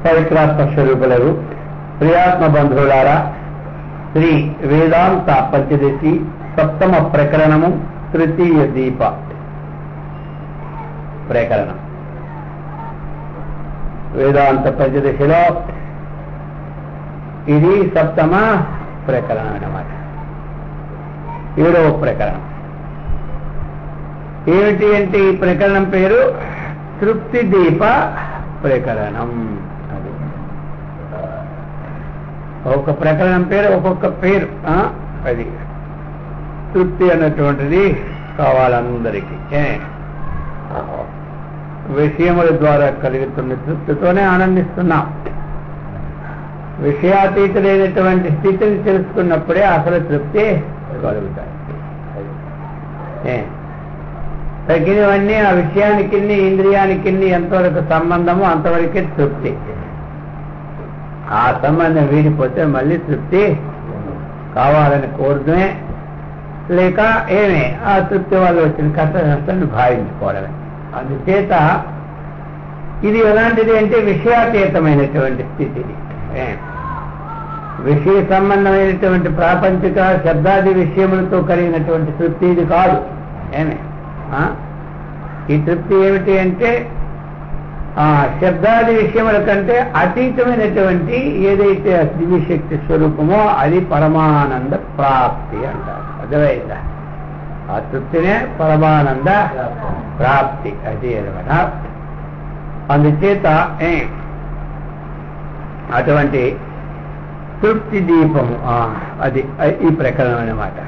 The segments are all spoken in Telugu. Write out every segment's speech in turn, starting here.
పవిత్రాత్మ స్వరూపులకు ప్రియాత్మ బంధువులారా, శ్రీ వేదాంత పంచదశి సప్తమ ప్రకరణము తృతీయ దీప ప్రకరణం. వేదాంత పంచదశిలో ఇది సప్తమ ప్రకరణం అన్నమాట. 7వ ప్రకరణం ఏమిటి అంటే ఈ ప్రకరణం పేరు తృప్తి దీప ప్రకరణం. అది ఒక ప్రకరణం పేరు ఒక్కొక్క పేరు. అది తృప్తి అన్నటువంటిది కావాలందరికీ. విషయముల ద్వారా కలుగుతున్న తృప్తితోనే ఆనందిస్తున్నాం. విషయాతీతులైనటువంటి స్థితిని తెలుసుకున్నప్పుడే అసలు తృప్తి కలుగుతాయి. తగినవన్నీ ఆ విషయానికి ఇంద్రియానికి ఎంతవరకు సంబంధమో అంతవరకే తృప్తి. ఆ సంబంధం వీడిపోతే మళ్ళీ తృప్తి కావాలని కోరుతూనే లేక ఏమే ఆ తృప్తి వల్ల వచ్చిన కష్ట నష్టాన్ని భావించుకోవడమే. అందుచేత ఇది ఎలాంటిది అంటే విషయాతీతమైనటువంటి స్థితి. విషయ సంబంధమైనటువంటి ప్రాపంచిక శబ్దాది విషయములతో కలిగినటువంటి తృప్తి ఇది కాదు. ఈ తృప్తి ఏమిటి అంటే శబ్దాది విషయముల కంటే అతీతమైనటువంటి ఏదైతే దివ్యశక్తి స్వరూపమో అది పరమానంద ప్రాప్తి అంటారు. అర్థమైందా? ఆ తృప్తినే పరమానంద ప్రాప్తి అది అనమాట. అందుచేత అటువంటి తృప్తి దీపము అది ఈ ప్రకరణం అన్నమాట.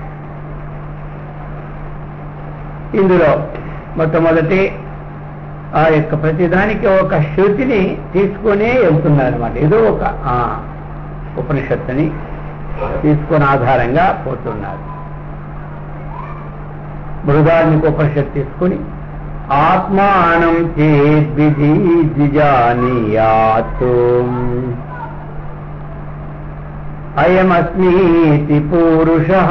ఇందులో మొట్టమొదటి ఆ యొక్క ప్రతిదానికి ఒక శృతిని తీసుకునే వెళ్తున్నారనమాట. ఏదో ఒక ఉపనిషత్తుని తీసుకుని ఆధారంగా పోతున్నారు. బృహదార్మిక ఉపనిషత్తు తీసుకుని ఆత్మానం చేద్విధి ద్విజానీయాత్ అయమస్మీతి పూరుషః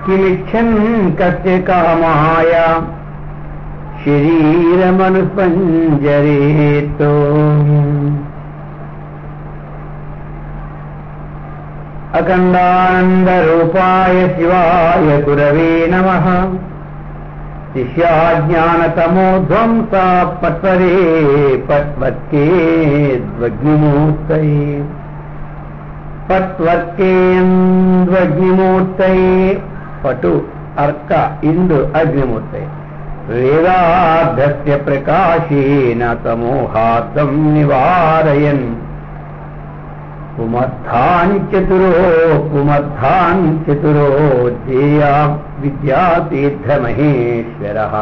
కిమిచ్చన్ కస్య కామాయ శరీరమనుస్పంజరేతో. అఖండానందరూపాయ శివాయ గురవే నమః. శిష్యాజ్ఞానతమోధ్వంసా పట్వరే పట్వత్కేద్వగ్నిమూర్తయే పట్వర్కేంద్వగ్నిమూర్తయే. పటు అర్క ఇందు అగ్నిమూర్తయే. వేదార్థస్య ప్రకాశేన తమోహార్థం నివారయన్ పుమర్థాన్ చతురో ధ్యేయా విద్యాతీర్థమహేశ్వరః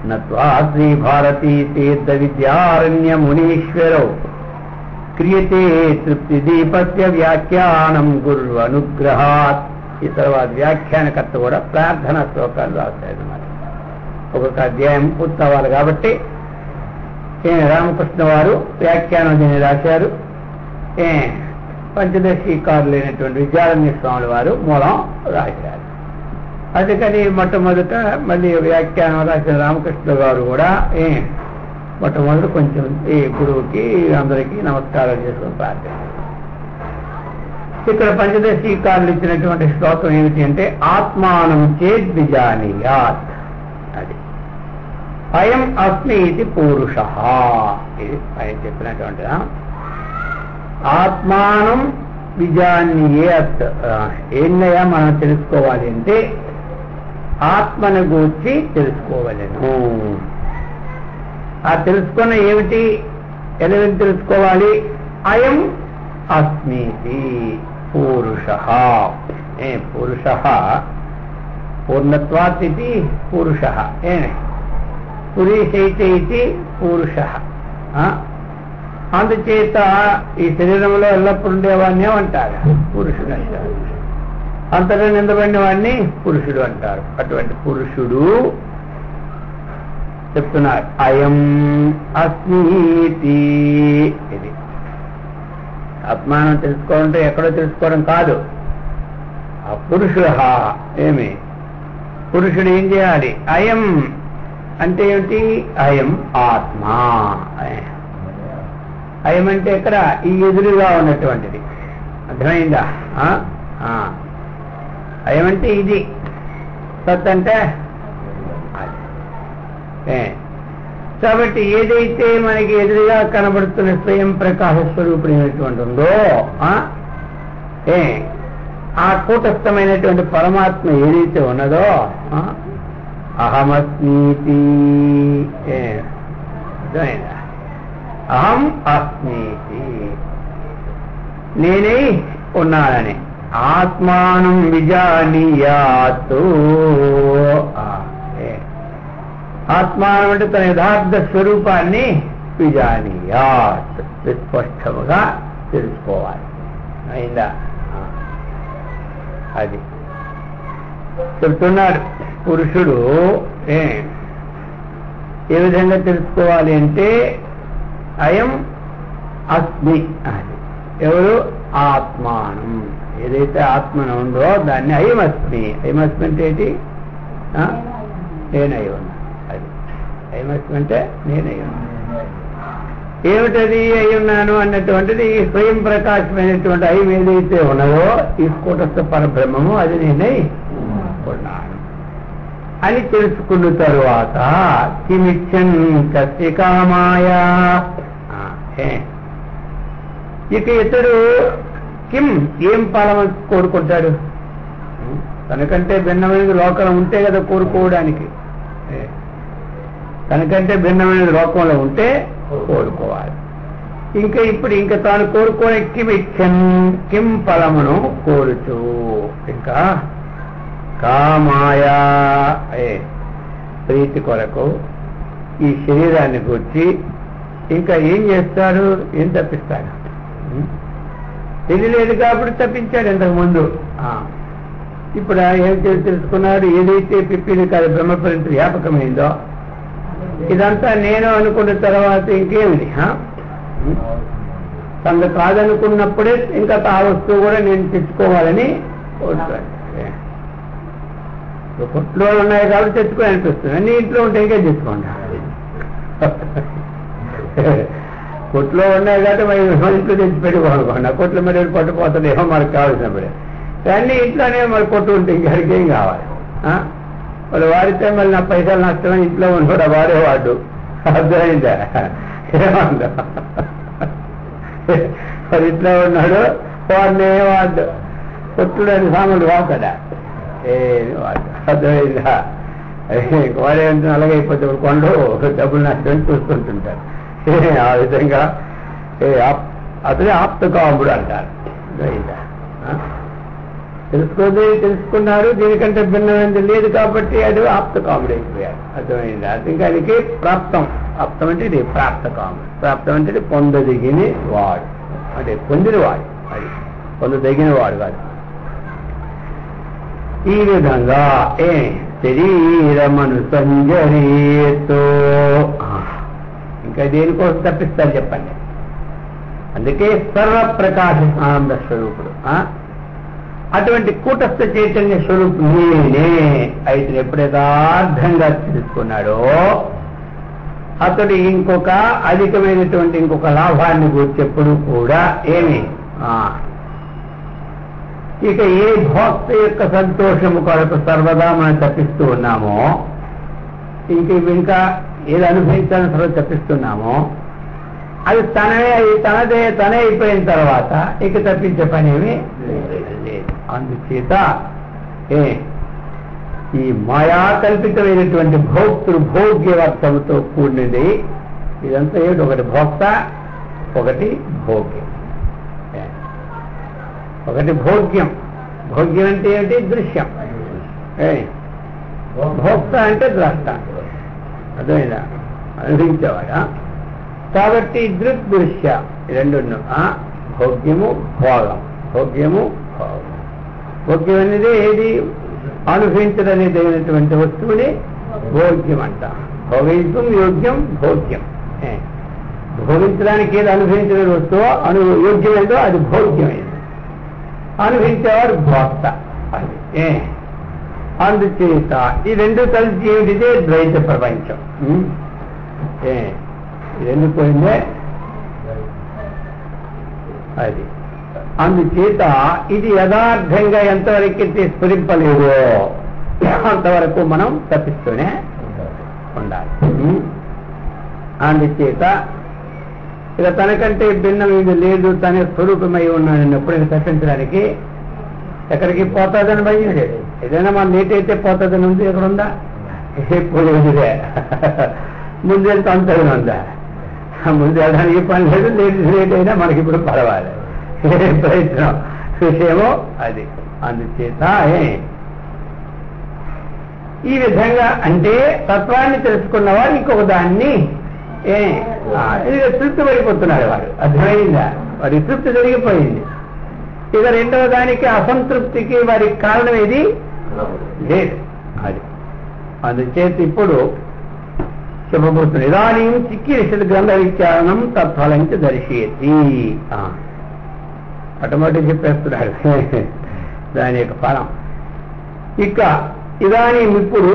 నత్వా శ్రీభారతీ తీర్థ విద్యారణ్య మునీశ్వరో క్రియతే తృప్తి దీపస్య వ్యాఖ్యానం గుర్వనుగ్రహాత్. ఈ తర్వాత వ్యాఖ్యానకర్త కూడా ప్రార్థనా శ్లోకాలు రాశారన్నమాట. ఒక్కొక్క అధ్యాయం పూర్తవ్వాలి కాబట్టి రామకృష్ణ వారు వ్యాఖ్యానం దీన్ని రాశారు. పంచదశీకారులైనటువంటి విద్యారణ్య స్వాముల వారు మూలం రాశారు. అందుకని మొట్టమొదట మళ్ళీ వ్యాఖ్యానం రాసిన రామకృష్ణ గారు కూడా మొట్టమొదటి కొంచెం ఈ గురువుకి అందరికీ నమస్కారం చేసుకుని ప్రార్థించారు. ఇక్కడ పంచదశీకారులు ఇచ్చినటువంటి శ్లోకం ఏమిటి అంటే ఆత్మానం చేద్విజానీయాత్. అది అయం అస్మి ఇది పూరుషః. ఇది ఆయన చెప్పినటువంటి ఆత్మానం విజానీయాత్. ఏందయ్యా మనం తెలుసుకోవాలి అంటే ఆత్మను గూర్చి తెలుసుకోవాలను. ఆ తెలుసుకున్న ఏమిటి ఎలా తెలుసుకోవాలి? అయం అస్మీతి పూరుషః. పురుషః పూర్ణత్వాత్ ఇది పురుషః. పురుషైతే ఇది పురుషః. అందుచేత ఈ శరీరంలో ఎల్లప్పుడు ఉండేవాడిని అంటారు పురుషుడు అంటారు. అంతటా నిందబడిన వాడిని పురుషుడు అంటారు. అటువంటి పురుషుడు చెప్తున్నారు అయం అస్మీతి. ఇది ఆత్మానం తెలుసుకోవాలంటే ఎక్కడో తెలుసుకోవడం కాదు. ఆ పురుషుడు ఏమి పురుషుడు ఏం చేయాలి? అయం అంటే ఏమిటి? అయం ఆత్మ. అయమంటే ఇక్కడ ఈ ఎదురుగా ఉన్నటువంటిది. అర్థమైందా? అయమంటే ఇది, సత్ అంటే కాబట్టి ఏదైతే మనకి ఎదురుగా కనబడుతున్న స్వయం ప్రకాశ స్వరూపుడైనటువంటి ఉందో ఆ కూటస్థమైనటువంటి పరమాత్మ ఏదైతే ఉన్నదో అహమస్మీతి, అహం అస్మీతి, నేనే ఉన్నానని. ఆత్మానం విజానీయాత్, ఆత్మానం అంటే తన యథార్థ స్వరూపాన్ని విజానీయాత్, విస్పష్టముగా తెలుసుకోవాలి. అయిందా? అది చెప్తున్నాడు. పురుషుడు ఏ విధంగా తెలుసుకోవాలి అంటే అయం అస్మి, అది ఎవరు? ఆత్మానం. ఏదైతే ఆత్మను ఉందో దాన్ని అయమస్మి. అయమస్మి అంటే ఏంటి? నేనై ఉన్నా. అది అయమస్మి అంటే నేనై ఉన్నా. ఏమిటది అయి ఉన్నాను అన్నటువంటిది ఈ స్వయం ప్రకాశమైనటువంటి అయం ఏదైతే ఉన్నదో ఈ కూటస్థ పరబ్రహ్మము, అది నేనై ఉన్నాను అని తెలుసుకున్న తరువాత కిమిచ్చన్ కస్య కామాయ, ఇక ఇతడు కిం ఏం ఫలం కోరుకుంటాడు? తనకంటే భిన్నమైనది లోకం ఉంటే కదా కోరుకోవడానికి. తనకంటే భిన్నమైనది లోకంలో ఉంటే కోరుకోవాలి. ఇంకా తాను కోరుకోని కిమిచ్చన్, కిం ఫలమును కోరుచు, ఇంకా కామాయ ప్రీతి కొరకు ఈ శరీరాన్ని గురించి ఇంకా ఏం చేస్తాడు? ఏం తప్పిస్తాడు? తెలియలేదు కాబట్టి తప్పించాడు ఇంతకు ముందు. ఇప్పుడు ఏం తెలుసుకున్నాడు? ఏదైతే పిప్పిని కాదు బ్రహ్మపరింత వ్యాపకమైందో ఇదంతా నేను అనుకున్న తర్వాత ఇంకేమిటి? తనకు కాదనుకున్నప్పుడే ఇంకా ఆ వస్తువు కూడా నేను తెచ్చుకోవాలని కోరుతాడు. కొట్లో ఉన్నాయి కాబట్టి తెచ్చుకొని అనిపిస్తుంది. అన్ని ఇంట్లో ఉంటే ఇంకా తెచ్చుకోండి. కొట్లో ఉన్నాయి కాబట్టి మరి ఇంట్లో తెచ్చి పెట్టుకోనుకోండి. ఆ కొట్లు మరి పట్టుపోతుందేమో మనకు కావాల్సినప్పుడే. అన్ని ఇంట్లోనే మరి కొట్టు ఉంటే ఇంకడికి ఏం కావాలి? వాళ్ళు వాడితే మళ్ళీ నా పైసలు నష్టం, ఇంట్లో ఉన్నాడు వాడేవాడు. అర్థమైందా? ఏమందా? మరి ఇంట్లో ఉన్నాడు వాడినే వాడు, కొట్టులేని సామాన్లు వాడతాడా? ఏమి వాడు. అర్థమైందా? వాడేంటే అలాగైపోతే కొండలు డబ్బులు నష్టం చూస్తుంటుంటారు. ఆ విధంగా అతనే ఆప్తకాముడు అంటారు. అర్థమైందా? తెలుసుకున్నారు. దీనికంటే భిన్నమైనది లేదు కాబట్టి అది ఆప్తకాముడు అయిపోయాడు. అర్థమైంది? అది ఇంకా అది ప్రాప్తం. ఆప్తం అంటే ఇది ప్రాప్తకాముడు. ప్రాప్తం అంటే పొందదగిన వాడు, అంటే పొందినవాడు. అది పొందదగిన వాడు కాదు. ఈ విధంగా శరీరమను సంజరీతో ఇంకా దేనికోసం తప్పిస్తారు చెప్పండి? అందుకే సర్వప్రకాశ ఆనంద స్వరూపుడు. అటువంటి కూటస్థ చైతన్య స్వరూపం నేనే అయితే ఎప్పుడైతే అర్థంగా తెలుసుకున్నాడో అతడు ఇంకొక అధికమైనటువంటి ఇంకొక లాభాన్ని గుర్చెప్పుడు కూడా ఏమి ఇక ఏ భోక్త యొక్క సంతోషము కొరకు సర్వదా మనం తప్పిస్తూ ఉన్నామో, ఇంకా ఏది అనుభవించాలని సర్వ తప్పిస్తున్నామో అది తనే అయిపోయిన తర్వాత ఇక తప్పించే పని ఏమి లేదు. అందుచేత ఈ మాయాకల్పితమైనటువంటి భోగ్యవర్తముతో కూడినది ఇదంతా ఏమిటి? ఒకటి భోక్త, ఒకటి భోగ్యం. ఒకటి భోగ్యం. భోగ్యం అంటే ఏమిటి? దృశ్యం. భోక్త అంటే ద్రష్ట. అర్థమైందా? అనుభవించేవాడా. కాబట్టి దృగ్దృశ్య రెండు భోగ్యము భోగం. భోగ్యము భోగం. భోగ్యం అనేది ఏది? అనుభవించదనేది అయినటువంటి వస్తువుని భోగ్యం అంట. భోగించడం యోగ్యం భోగ్యం. భోగించడానికి ఏది అనుభవించలేని వస్తువు యోగ్యమైందో అది భోగ్యమైంది. అనుభవించేవాడు భోక్త. అది అందుచేత ఈ రెండు కలిసి ఏమిటిదే? ద్వైత ప్రపంచం. ఇది ఎందుకు పోయిందే? అది అందుచేత ఇది యథార్థంగా ఎంతవరకు స్ఫురింపలేదో అంతవరకు మనం తప్పిస్తూనే ఉండాలి. అందుచేత ఇక తనకంటే భిన్నం ఇది లేదు, తన స్వరూపమై ఉన్నానని ఎప్పుడైనా తప్పించడానికి ఎక్కడికి పోతుందని భయం లేదు. ఏదైనా మన లేట్ అయితే పోతుందని ఉంది, ఎక్కడ ఉందా? ఎప్పుడు ఇదే ముందెళ్తే అంతగా ఉందా? ముందు వెళ్ళడానికి పని లేదు, లేట్ అయినా మనకి ఇప్పుడు పర్వాలేదు, ప్రయత్నం విషయమో అది. అందుచేత ఈ విధంగా అంటే తత్వాన్ని తెలుసుకున్నవారు ఇంకొక దాన్ని తృప్తి పడిపోతున్నారు. వాడు అర్థమైందా? వాడి తృప్తి జరిగిపోయింది. ఇక రెండవ దానికి అసంతృప్తికి వారికి కారణం ఏది లేదు. అది అందుచేత ఇప్పుడు చెప్పబోతుంది. ఇదానీ చిక్కిరిషత్ గ్రంథ విచారణం తత్ఫలంచ దర్శయతి. ఆటోమేటిక్ చెప్పేస్తున్నాడు దాని యొక్క ఫలం. ఇక ఇదానీ ఇప్పుడు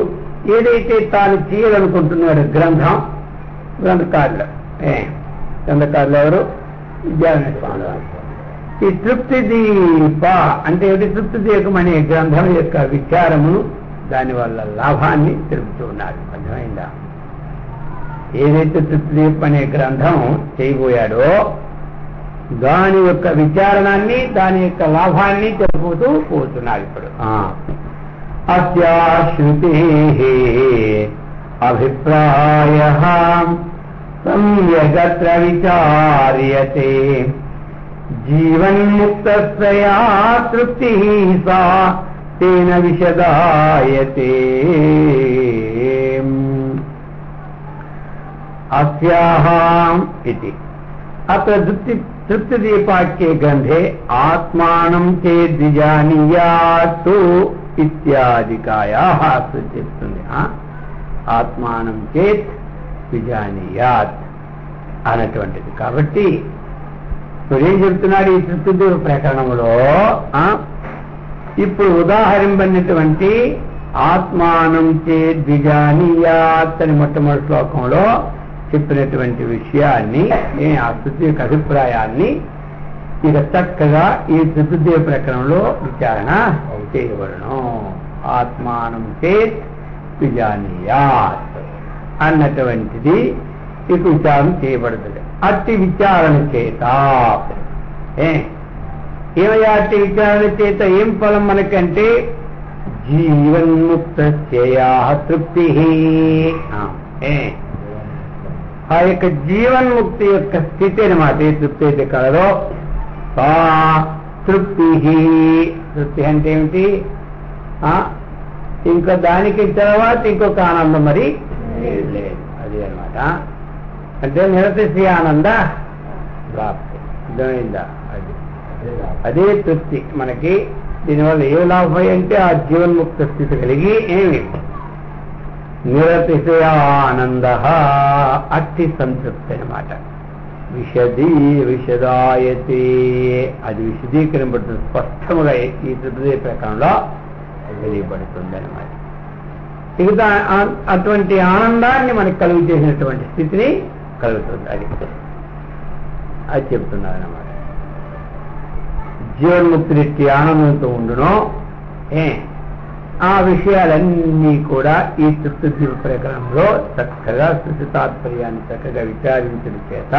ఏదైతే తాను చేయాలనుకుంటున్నాడు గ్రంథకారులు ఎవరు? విద్యారణ్య స్వామి వారు. ఈ తృప్తి దీప అంటే తృప్తి దీపం అనే గ్రంథం యొక్క విచారమును, దానివల్ల లాభాన్ని తెలుపుతూ ఉన్నారు. అర్థమైందా? ఏదైతే తృప్తి దీపం అనే గ్రంథం చేయబోయాడో దాని యొక్క విచారణాన్ని, దాని యొక్క లాభాన్ని తెలుపుతూ పోతున్నారు. ఇప్పుడు అస్యాశ్రుతే అభిప్రాయః సమ్యగత్ర విచార్యతే జీవన్ముక్తస్యా తృప్తిః సా తేన విశదాయతే. అస్యాః ఇతి అత్ర తృప్తిదీపాఖ్యే గ్రంథే ఆత్మానం చేద్విజానీయాత్ ఇత్యాదికాయాః సూచిస్తుంది. ఆత్మానం చేత్ విజానీయాత్ అన్నటువంటిది. కాబట్టి ఏం చెప్తున్నాడు ఈ తృప్తిదీప ప్రకరణంలో? ఇప్పుడు ఉదాహరింపడినటువంటి ఆత్మానం చేద్విజానీయాత్ అని మొట్టమొదటి శ్లోకంలో చెప్పినటువంటి విషయాన్ని, ఆ తృప్తి యొక్క అభిప్రాయాన్ని ఇక చక్కగా ఈ తృప్తిదీప ప్రకరణంలో విచారణ చేయబడను. ఆత్మానం చేత్ విజానీయాత్ అన్నటువంటిది ఇక విచారణ చేయబడుతుంది. అట్టి విచారణ చేత ఏమయ్యా? అట్టి విచారణ చేత ఏం ఫలం మనకంటే జీవన్ముక్తస్యా తృప్తి. ఆ యొక్క జీవన్ముక్తి యొక్క స్థితి అనమాట. ఏ తృప్తి అయితే కలదో సా తృప్తి. తృప్తి అంటే ఏమిటి? ఇంకా దానికి తర్వాత ఇంకొక ఆనందం మరి లేదు. అది అనమాట. అంటే నిరతిశయ ఆనంద ప్రాప్తి. అర్థమైందా? అదే తృప్తి మనకి. దీనివల్ల ఏ లాభం అంటే ఆ జీవన్ముక్త స్థితి కలిగి ఏమి నిరతిశయ ఆనంద, అట్టి సంతృప్తి అనమాట. విశదాయతే, అది విశదీకరింపబడుతుంది స్పష్టముగా ఈ తృప్తి ప్రకారంలో తెలియబడుతుంది అనమాట. ఇక అటువంటి ఆనందాన్ని మనకి కలుగు చేసినటువంటి స్థితిని కలుగుతుంది. అది చెప్తున్నారు అన్నమాట. జీవన్ముక్తి ఆనందంతో ఉండునో ఆ విషయాలన్నీ కూడా ఈ తృప్తి దీప ప్రకరణంలో చక్కగా శృతి తాత్పర్యాన్ని చక్కగా విచారించడం చేత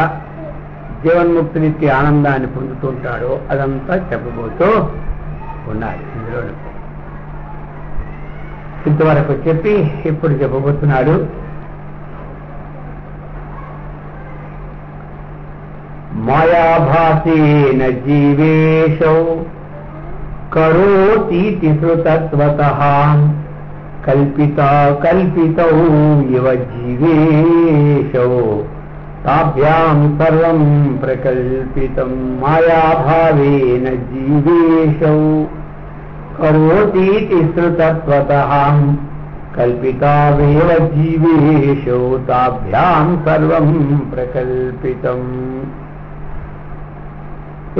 జీవన్ముక్తి ఆనందాన్ని పొందుతుంటాడో అదంతా చెప్పబోతూ ఉన్నారు ఇందులో. ఇంతవరకు చెప్పి ఇప్పుడు చెప్పబోతున్నాడు మాయాభాసేన జీవేశౌ కరోతీతి శ్రుతత్వతః కల్పితౌ ఇవ జీవేశౌ తాభ్యాం సర్వం ప్రకల్పితం. మాయాభావేన జీవేశౌ కరోతీతి శ్రుతత్వతః కల్పితావేవ జీవేశౌ తాభ్యాం సర్వం ప్రకల్పితం.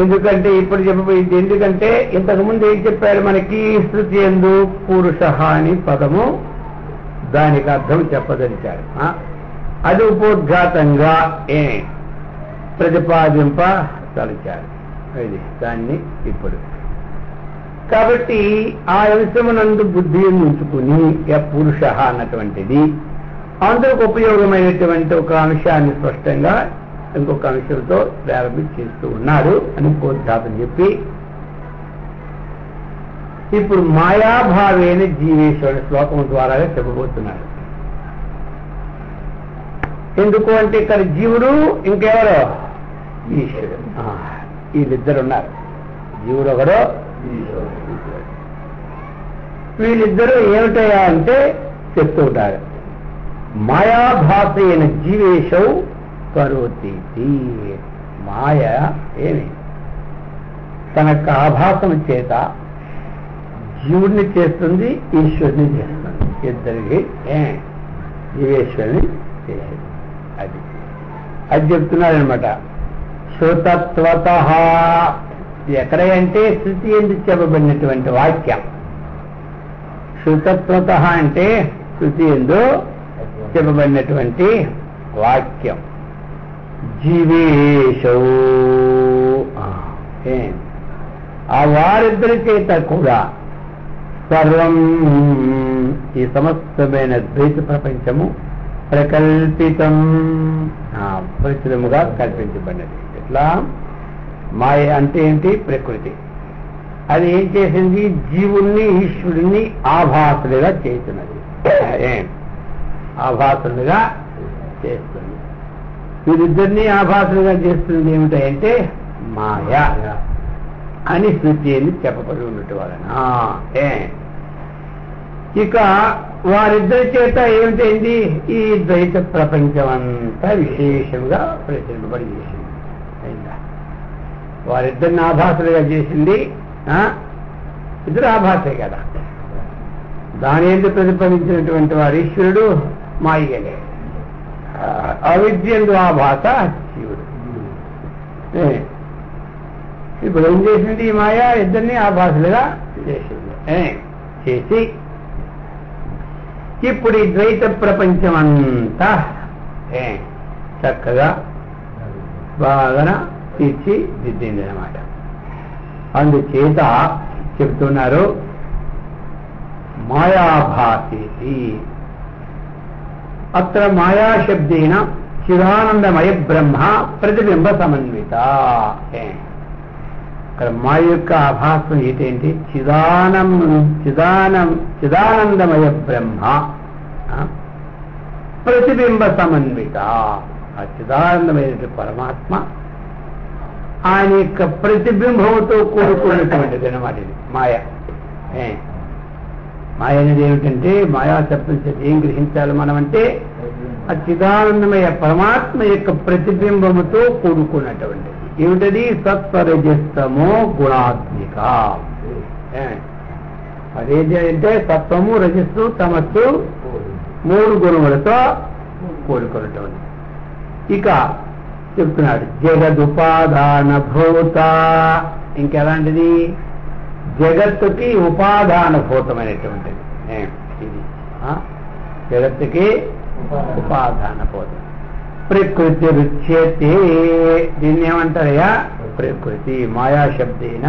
ఎందుకంటే ఇప్పుడు చెప్పబోయేది ఎందుకంటే ఇంతకుముందు ఏం చెప్పారు మనకి? శృతి యందు పురుష అని పదము, దానికి అర్థం చెప్పదలిచారు. అది ఉపోద్ఘాతంగా ప్రతిపాదింప తలిచారు. అది దాన్ని ఇప్పుడు కాబట్టి ఆ అంశమునందు బుద్ధి ఉంచుకుని పురుష అన్నటువంటిది అందరికి ఉపయోగమైనటువంటి ఒక అంశాన్ని స్పష్టంగా ఇంకొక అంశంతో ప్రారంభించేస్తూ ఉన్నారు అని ఉద్ఘాతం చెప్పి ఇప్పుడు మాయాభావేన జీవేశ్వరుడు శ్లోకం ద్వారా చెప్పబోతున్నారు. ఎందుకు అంటే ఇక్కడ జీవుడు ఇంకెవరో ఈశ్వరుడు, వీళ్ళిద్దరు ఉన్నారు. జీవుడు ఒకడు, వీళ్ళిద్దరూ ఏమిటయా అంటే చెప్తూ ఉంటారు. మాయాభాసైన జీవేశౌ కరోతి. మాయ ఏమి తనకు ఆభాసము చేత జీవుడిని చేస్తుంది, ఈశ్వరుని చేస్తుంది. ఇద్దరికి జీవేశ్వరుని చేసేది. అది చెప్తున్నారనమాట. శృతత్వత ఎక్కడంటే శృతి ఎందుకు చెప్పబడినటువంటి వాక్యం. శృతత్వత అంటే శృతి ఎందు చెప్పబడినటువంటి వాక్యం. జీవేశౌ ఆ వారిద్దరి చేత కూడా సర్వం ఈ సమస్తమైన ద్వైత ప్రపంచము ప్రకల్పితం ప్రచురముగా కల్పించబడినది. ఇట్లా మాయ అంటే ఏంటి? ప్రకృతి. అది ఏం చేసింది? జీవుణ్ణి ఈశ్వరుణ్ణి ఆభాసులుగా చేస్తున్నది. ఆభాసులుగా చేస్తుంది. వీరిద్దరినీ ఆభాసులుగా చేస్తుంది ఏమిటంటే మాయ అని శృతి అని చెప్పబడి ఉన్నట్టు వలన ఇక వారిద్దరి చేత ఏమిటైంది? ఈ ద్వైత ప్రపంచం అంతా విశేషంగా ప్రచురింపబడి చేసింది. అయిందా? వారిద్దరిని ఆభాసులుగా చేసింది. ఇద్దరు ఆభాసే కదా. దాని ఎందుకు ప్రతిపాదించినటువంటి వారు ఈశ్వరుడు, మాయలే. అవిద్యందు ఆభాస శివుడు. ఇప్పుడు ఏం చేసింది? ఈ మాయ ఇద్దరిని ఆభాసులుగా చేసింది. చేసి ఇప్పుడు ఈ ద్వైత ప్రపంచం అంతా చక్కగా బాగా తీర్చిదిద్దింది అన్నమాట. అందుచేత చెప్తున్నారు మాయాభాసేతి. అత్ర మాయాశబ్దేన చిదానందమయ బ్రహ్మ ప్రతిబింబ సమన్విత. ఇక్కడ మాయ యొక్క ఆభాసం ఏంటంటే చిదానందమయ బ్రహ్మ ప్రతిబింబ సమన్విత. ఆ చిదానందమైన పరమాత్మ ఆయన యొక్క ప్రతిబింబముతో కూడుకున్నటువంటిది అన్నమాట ఇది మాయ. మాయ అనేది ఏమిటంటే మాయా శబ్దం చేసి ఏం గ్రహించాలి మనం అంటే ఆ చిదానందమయ పరమాత్మ యొక్క ప్రతిబింబముతో కూడుకున్నటువంటిది. ఏమిటది? సత్వరజస్తమో గుణాత్మిక. అదేంటి అంటే సత్వము, రజస్సు, తమస్సు మూడు గుణములతో కూడుకున్నటువంటి. ఇక చెప్తున్నాడు జగదుపాదాన భూత. ఇంకెలాంటిది? జగత్తుకి ఉపాదాన భూతమైనటువంటిది ఇది. జగత్తుకి ఉపాదాన భూతం. ప్రకృతి రుచ్యతే. దీన్ని ఏమంటారయ్యా? ప్రకృతి. మాయాశబ్దేన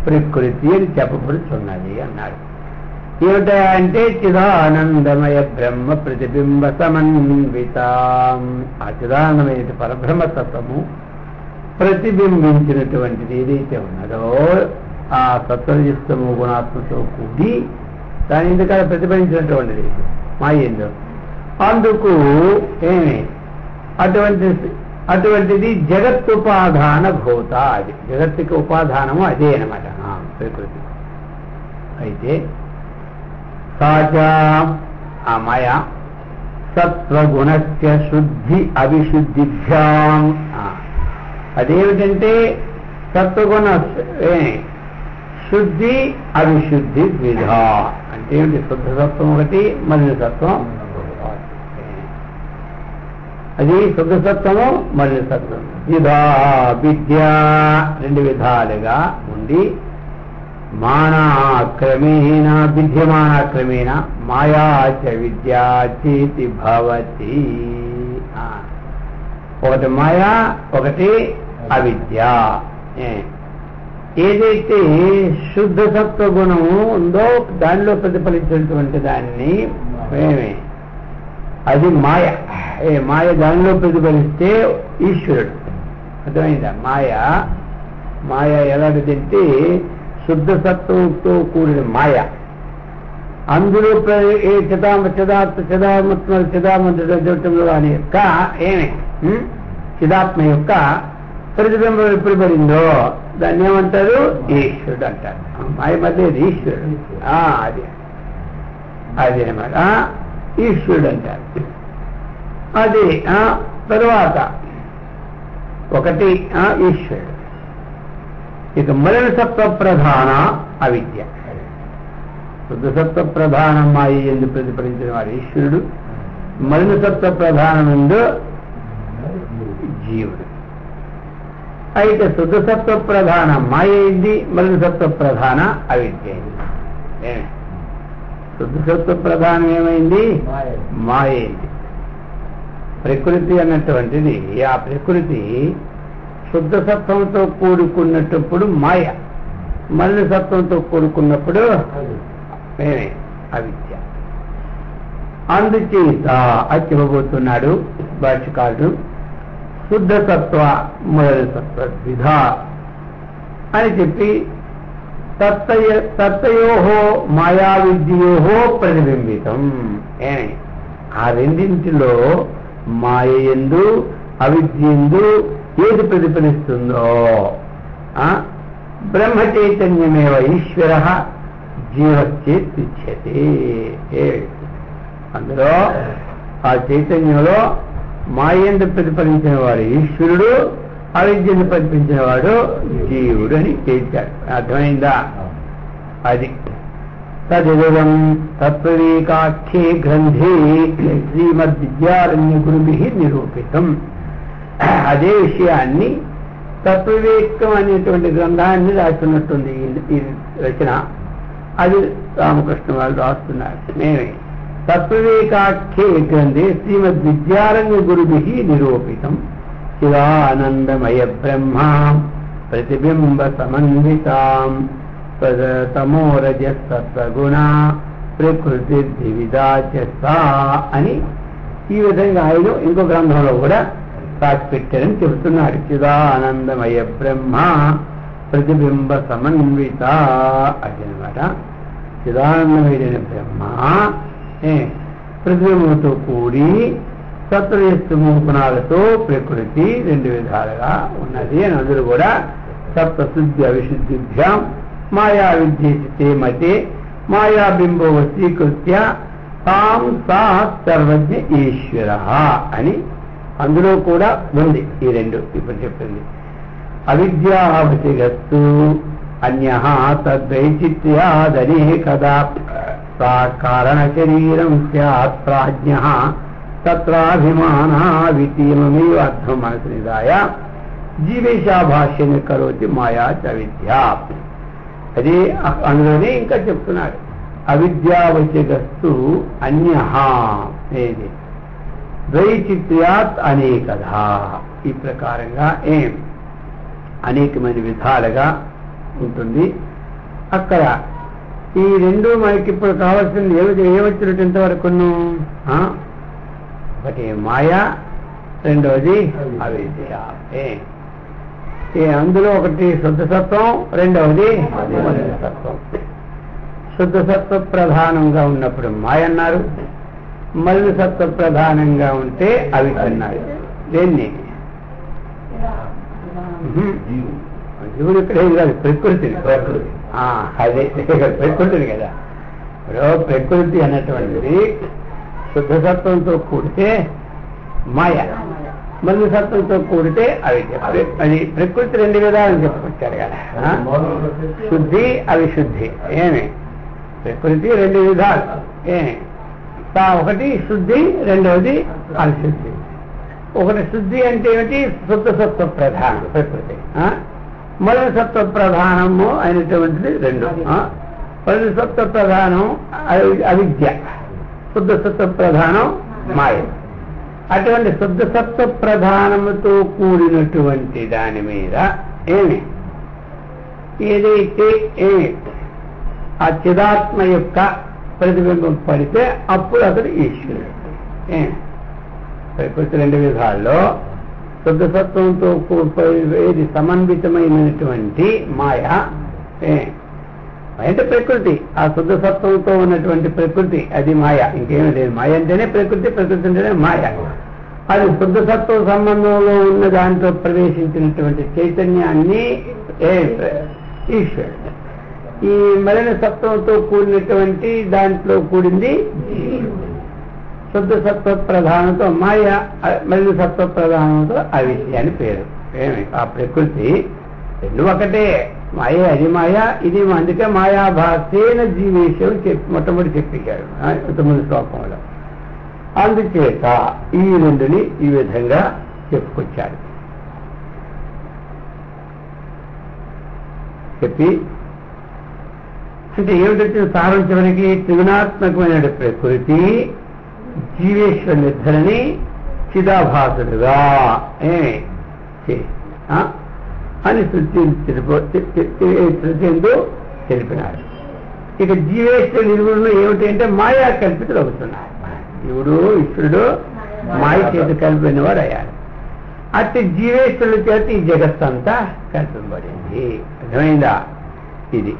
ప్రకృతి అని చెప్పబడుతున్నది అన్నాడు. ఏమిటా అంటే చిదానందమయ బ్రహ్మ ప్రతిబింబ సమన్విత. ఆ చిదానందమైన పరబ్రహ్మతత్వము ప్రతిబింబించినటువంటిది ఏదైతే ఉన్నదో ఆ సత్వరజస్తము గుణాత్మతో కూడి దాని ఎందుకంటే ప్రతిబింబించినటువంటిది మాయేందో. అందుకు ఏమి అటువంటిది జగత్తుపాదాన భూత. అది జగత్తుకి ఉపాదానము అదే అనమాట ప్రకృతి. అయితే సాచా ఆ మాయ సత్వగుణస్య శుద్ధి అవిశుద్ధిభ్యాం. అదేమిటంటే సత్వగుణ శుద్ధి అవిశుద్ధి ద్విధ. అంటే ఏమిటి? శుద్ధ సత్వం ఒకటి, మలిన సత్వం. అది శుద్ధ సత్వము, మలిన సత్వం. ద్విధా విద్య రెండు విధాలుగా ఉండి మానాక్రమేణ విద్యమానాక్రమేణ మాయాచ విద్యా చేతి భవతి. ఒకటి మాయా, ఒకటి అవిద్య. ఏదైతే శుద్ధ సత్వ గుణము ఉందో దానిలో ప్రతిఫలించినటువంటి దాన్ని మేమే అది మాయ. మాయ దానిలో ప్రతిఫలిస్తే ఈశ్వరుడు. అర్థమైందా? మాయ ఎలాంటిదంటే శుద్ధ సత్వంతో కూడిన మాయ. అందులో చిదాత్మ అనే యొక్క చిదాత్మ యొక్క ప్రతిబింబం ఎప్పుడు పడిందో దాన్ని ఏమంటారు? ఈశ్వరుడు అంటారు. మాయ మధ్య ఈశ్వరుడు. అది అన్నమాట ఈశ్వరుడు అంటారు. అది తరువాత ఒకటి ఈశ్వరుడు. ఇక మలిన సత్వ ప్రధాన అవిద్య. శుద్ధ సత్వ ప్రధానం మాయ ఎందుకు ప్రతిఫలించిన వాడు ఈశ్వరుడు, మలిన సత్వ ప్రధానం ఎందు జీవుడు. అయితే శుద్ధ సత్వ ప్రధాన మాయ అయింది, మలిన సత్వ ప్రధాన అవిద్య అయింది. శుద్ధ సత్వ ప్రధానం ఏమైంది? మాయ అయింది. ప్రకృతి అన్నటువంటిది ఆ ప్రకృతి శుద్ధ సత్వంతో కూడుకున్నప్పుడు మాయ, మలిన సత్వంతో కూడుకున్నప్పుడు మేమే అవిద్య. అందుచేత అది చెప్పబోతున్నాడు భాష్యకారుడు. శుద్ధ సత్వ మలిన సత్వ ద్విధ అని చెప్పి తత్తయోహో మాయా విద్యయోహో ప్రతిబింబితం. ఆ రెండింటిలో మాయ యందు అవిద్య యందు ఏది ప్రతిఫలిస్తుందో బ్రహ్మ చైతన్యమేవ ఈశ్వర జీవశ్చేత్యుచ్యతే. అందులో ఆ చైతన్యంలో మాయందు ప్రతిఫలించిన వాడు ఈశ్వరుడు, అవిద్యను ప్రతిఫలించిన వాడు జీవుడు అని తేల్చాడు. అర్థమైందా? అది తదిదం తత్వవికాఖ్యే గ్రంథే శ్రీమద్విద్యారణ్య గురుభిః నిరూపితం. అదే విషయాన్ని తత్వవివేకం అనేటువంటి గ్రంథాన్ని రాస్తున్నట్టుంది ఈ రచన. అది రామకృష్ణ వాళ్ళు రాస్తున్నారు. మేమే తత్వవివేకాఖ్యే గ్రంథే శ్రీమద్విద్యారణ్య గురుభిః నిరూపితం చిదానందమయ బ్రహ్మ ప్రతిబింబ సమన్వితాం తమోరజసత్వగుణ ప్రకృతి ద్వివిధా అని ఈ విధంగా ఆయన ఇంకో గ్రంథంలో కూడా రాసి పెట్టారని చెబుతున్నాడు. చిదానందమయ బ్రహ్మ ప్రతిబింబ సమన్విత అది అనమాట. చిదానందమైన బ్రహ్మ ప్రతిబింబంతో కూడి సత్వరజస్తమో గుణాలతో ప్రకృతి రెండు విధాలుగా ఉన్నది అని అందరూ కూడా సప్తశుద్ధి అవిశుద్ధిభ్యాం మాయా విద్యేతే మతే మాయాబింబో వశీకృత్య తాం సా సర్వజ్ఞ ఈశ్వర అని అందులో కూడా ఉంది. ఈ రెండు ఇప్పుడు చెప్పింది. అవిద్యావశిగస్తు అన్యః తద్వైచిత్యాదనేకదా సా కారణ శరీరం స్యాత్ ప్రాజ్ఞః తత్రాభిమానావితీయమేవ అర్థం మనసు నిదాయ జీవేశాభాష్యం కరోతి మాయా చ విద్య. అది అందులోనే ఇంకా చెప్తున్నాడు. అవిద్యావశిగస్తు అన్యః ఏది ద్వైచిత్యాత్ అనేకదా. ఈ ప్రకారంగా అనేకమైన విధాలుగా ఉంటుంది. అక్కడ ఈ రెండు మనకి ఇప్పుడు కావాల్సింది ఏమొచ్చినట్టు ఇంతవరకు ఒకటి మాయ, రెండవది అవిద్య. అందులో ఒకటి శుద్ధ సత్వం, రెండవది సత్వం. శుద్ధ సత్వ ప్రధానంగా ఉన్నప్పుడు మాయ అన్నారు, మలిన సత్వ ప్రధానంగా ఉంటే అవిద్య అన్నారు. దేన్ని? జీవుడు ఇక్కడ ఏం కాదు, ప్రకృతిని. అదే ప్రకృతిని కదా. ఇప్పుడు ప్రకృతి అన్నటువంటిది శుద్ధ సత్వంతో కూడితే మాయ, మలిన సత్వంతో కూడితే అవిద్య. అది ప్రకృతి రెండు విధాలు చెప్పుకొచ్చారు కదా, శుద్ధి అవిశుద్ధి. ప్రకృతి రెండు విధాలు. ఒకటి శుద్ధి, రెండవది అవిశుద్ధి. ఒకటి శుద్ధి అంటే ఏమిటి? శుద్ధ సత్వ ప్రధానం ప్రకృతి. మలిన సత్వ ప్రధానము అయినటువంటిది రెండు. మలిన సత్వ ప్రధానం అవిద్య, శుద్ధ సత్వ ప్రధానం మాయ. అటువంటి శుద్ధ సత్వ ప్రధానముతో కూడినటువంటి దాని మీద ఏదైతే ఆ చిదాత్మ యొక్క ప్రతిబింబం పడితే అప్పుడు అతడు ఈశ్వరుడు. ప్రకృతి రెండు విధాల్లో శుద్ధ సత్వంతో ఏది సమన్వితమైనటువంటి మాయ అంటే ప్రకృతి, ఆ శుద్ధ సత్వంతో ఉన్నటువంటి ప్రకృతి అది మాయ, ఇంకేమీ లేదు. మాయ అంటేనే ప్రకృతి, ప్రకృతి అంటేనే మాయ. అది శుద్ధ సత్వ సంబంధంలో ఉన్న దాంట్లో ప్రవేశించినటువంటి చైతన్యాన్ని ఈశ్వరుడు. ఈ మలిన సత్వంతో కూడినటువంటి దాంట్లో కూడింది శుద్ధ సత్వ ప్రధానంతో మాయ, మలిన సత్వ ప్రధానంతో అవిద్య అని పేరు. ఆ ప్రకృతి రెండు ఒకటే, మాయ అది మాయ ఇది. అందుకే మాయాభాసేన జీవేశం మొట్టమొదటి చెప్పారు 9 శ్లోకంలో. అందుచేత ఈ రెండుని ఈ విధంగా చెప్పుకొచ్చాడు. చెప్పి అంటే ఏమిటొచ్చిన సారం చివరికి త్రిగుణాత్మకమైన ప్రకృతి జీవేశ్వరునిద్దరిని చిదాభాసుడుగా అని శృతిందు తెలిపినాడు. ఇక జీవేశ్వరుడు నిరుగుడును ఏమిటంటే మాయా కల్పితులు అవుతున్నారు. శివుడు ఈశ్వరుడు మాయ చేత కలిపిన వాడు అయ్యాడు. అట్టి జీవేశ్వరుల చేత ఈ జగత్తంతా కల్పింపబడింది. అర్థమైందా? ఇది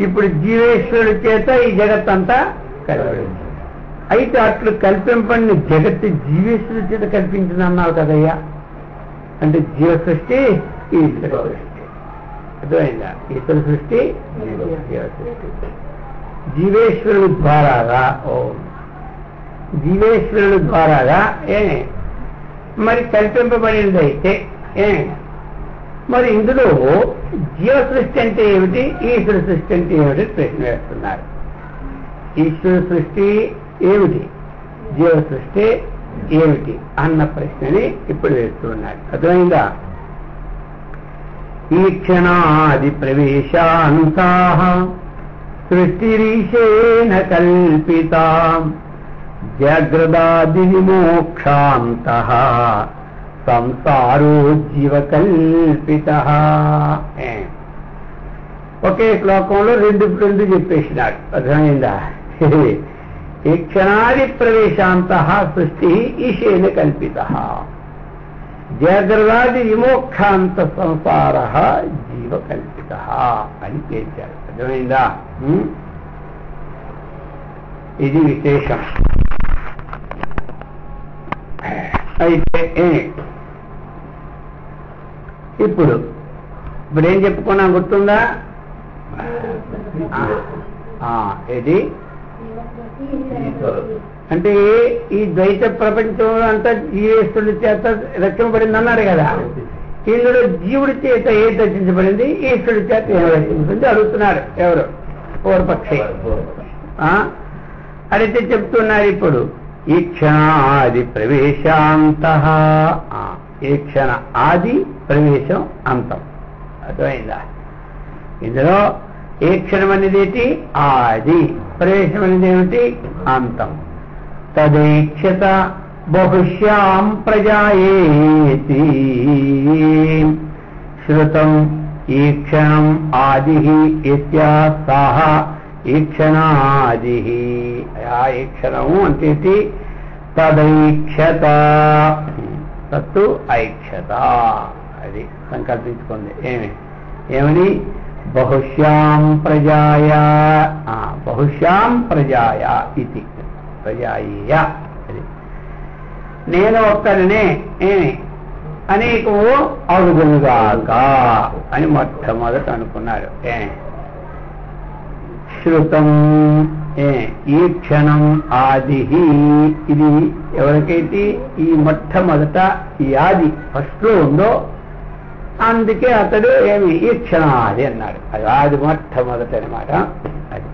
ఇప్పుడు జీవేశ్వరుల చేత ఈ జగత్తంతా కల్పించబడింది. అయితే అట్లు కల్పింపడిన జగత్తు జీవేశ్వరుల చేత కల్పించింది అన్నావు కదయ్యా. అంటే జీవ సృష్టి ఈశ్వర సృష్టి. అర్థమైందా? ఈశ్వర సృష్టి జీవ సృష్టి. జీవేశ్వరుడు ద్వారాగా జీవేశ్వరుడు ద్వారాగా మరి కల్పింపబడింది. అయితే మరి ఇందులో జీవ సృష్టి అంటే ఏమిటి, ఈశ్వర సృష్టి అంటే ఏమిటి ప్రశ్న వేస్తున్నారు. ఈశ్వర సృష్టి ఏమిటి, జీవ సృష్టి ఏమిటి అన్న ప్రశ్నని ఇప్పుడు వేస్తూ ఉన్నాడు. అర్థమైందా? ఈ క్షణాది ప్రవేశాంతా సృష్టిరీశేన కల్పితా జాగ్రదాది విమోక్షాంతః సంసారో జీవకల్పిత. ఒకే శ్లోకంలో రెండు చెప్పేసినాడు. అర్థమైందా? ఈ క్షణాది ప్రవేశాంతః సృష్టి ఈశేన కల్పిత జాగ్రదాది విమోక్షాంత సంసార జీవకల్పిత అని పేర్చారు. అర్థమైందా? ఇది విశేషం. అయితే ఇప్పుడు ఏం చెప్పుకున్నా గుర్తుందా? ఇది అంటే ఈ ద్వైత ప్రపంచంలో అంతా జీవేశ్వరుడి చేత రక్షింపబడింది అన్నారు కదా. ఇందులో జీవుడి చేత ఏది రక్షించబడింది, ఈశ్వరుడి చేత ఏం రక్షించబడింది అడుగుతున్నారు ఎవరు? పూర్వపక్షి. అడిగితే చెప్తున్నారు ఇప్పుడు ఈ క్షణాది ప్రవేశాంతః. ఈ క్షణ ఆది, ప్రవేశం అంతం. అర్థమైందా? ఇందులో ఏ క్షణం అనేది ఏంటి? ఆది. ప్రవేశం అనేది ఏమిటి? అంతం. తదైక్షత బహుశ్యాం ప్రజాయేతి శ్రుతం ఈ క్షణం ఆది యస్యాః ఈక్షణాది. ఆ ఈక్షణము అంటే తదైక్షత, తత్తు ఐక్షత. అది సంకల్పించుకుంది. ఏమని? బహుశ్యాం ప్రజాయ, బహుశ్యాం ప్రజాయ ఇది ప్రజాయ. అది నేను ఒక్కరినే అనేకము అడుగునుగాక అని మొట్టమొదట అనుకున్నారు. శ్రుతం ఈ క్షణం ఆది. ఇది ఎవరికైతే ఈ మొట్టమొదట ఈ ఆది ఫస్ట్ లో ఉందో అందుకే అతడు ఈ క్షణాది అన్నాడు. అది ఆది మొట్టమొదట అనమాట. అది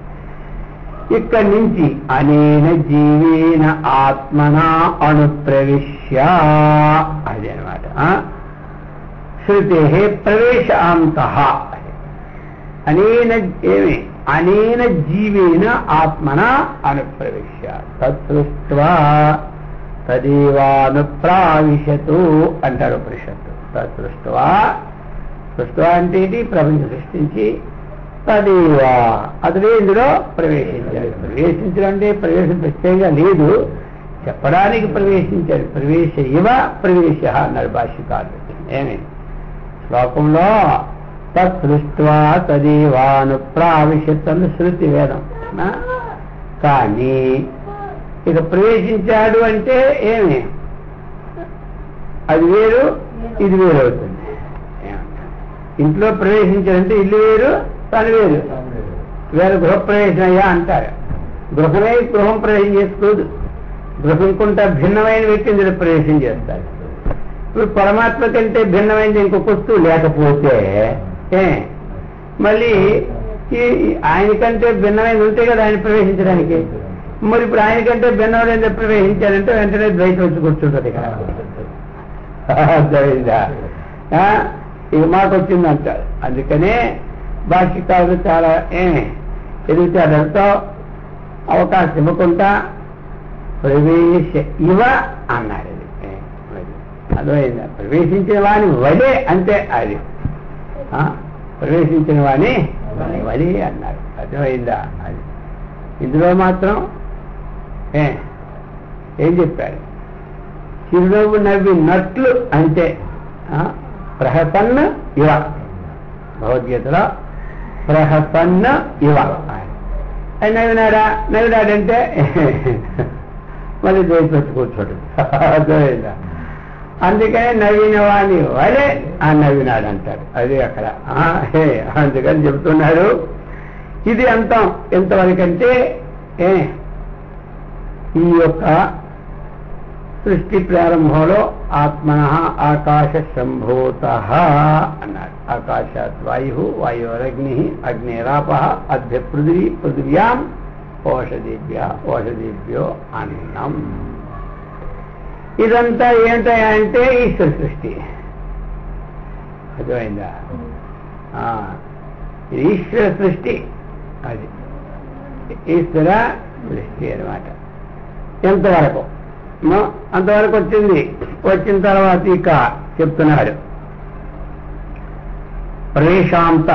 ఇక్కడి నుంచి అనేన జీవేన ఆత్మన అనుప్రవిశ్య అది అనమాట. శృతే ప్రవేశాంతః అనేన అనేన జీవేన ఆత్మన అనుప్రవిశ్య తత్సృష్ట్వా తదేవానుప్రావిశతు అంటారు ఉపనిషత్తు. తత్సృష్ట్వా సృష్టి అంటే ఇది ప్రపంచం సృష్టించి తదేవా అతడే ఇందులో ప్రవేశించాడు. ప్రవేశించడం అంటే ప్రవేశం ప్రత్యేకంగా లేదు, చెప్పడానికి ప్రవేశించాడు. ప్రవేశ ఇవ ప్రవేశ అన్నాడు భాష్యకారుడు. ఏమి శ్లోకంలో తత్సృష్ట్వా తదేవాను ప్రావిశతను శృతి వేదం. కానీ ఇక ప్రవేశించాడు అంటే ఏమి, అది వేరు ఇది వేరు అవుతుంది. ఇంట్లో ప్రవేశించాడంటే ఇల్లు వేరు తను వేరు. వేరు గృహప్రవేశం అయ్యా అంటారు. గృహమే గృహం ప్రవేశం చేసుకోదు. గృహం కొంత భిన్నమైన వ్యక్తి ఇందులో ప్రవేశం చేస్తాడు. ఇప్పుడు పరమాత్మ కంటే భిన్నమైనది ఇంకొక వస్తువు లేకపోతే మళ్ళీ ఆయనకంటే భిన్నమైనది ఉంటే కదా ఆయన ప్రవేశించడానికి. మరి ఇప్పుడు ఆయనకంటే భిన్నమైన ప్రవేశించారంటే వెంటనే ద్వైతం వచ్చి కూర్చుంటుంది ఇక్కడ. ఇక మాకు వచ్చిందంటారు. అందుకనే భాష్యకారులు చాలా ఎదుగుతాడంతో అవకాశం ఇవ్వకుండా ప్రవేశ ఇవ అన్నాడు. అర్థమైందా? ప్రవేశించిన వాణి వలే అంతే. అది ప్రవేశించిన వాణి వలే అన్నాడు. అర్థమైందా? అది ఇందులో మాత్రం ఏం చెప్పాడు? చిరునవ్వు నవ్వినట్లు అంటే ప్రహసన్న ఇవ. భగవద్గీతలో ప్రహసన్న ఇవ నవ్వినాడా? నవ్వినాడంటే మళ్ళీ దేశపెట్టి కూర్చోడు. అర్థమైందా? అందుకని నవ్విన వాణి వలే ఆ నవ్వినాడు అంటాడు. అది అక్కడ అందుకని చెబుతున్నాడు. ఇది అంతం ఎంతవరకంటే ఈ యొక్క సృష్టి ప్రారంభంలో ఆత్మన ఆకాశ సంభూత అన్నాడు. ఆకాశాత్ వాయు, వాయురగ్ని, అగ్నిరాప, అద్భ్య పృథివీ, పృథివ్యాం ఓషధీభ్యో అన్నం. ఇదంతా ఏంటయా అంటే ఈశ్వర సృష్టి. అర్థమైందా? ఈశ్వర సృష్టి. అది ఈశ్వర సృష్టి అన్నమాట. ఎంతవరకు అంతవరకు వచ్చింది. వచ్చిన తర్వాత ఇక చెప్తున్నాడు ప్రవేశాంత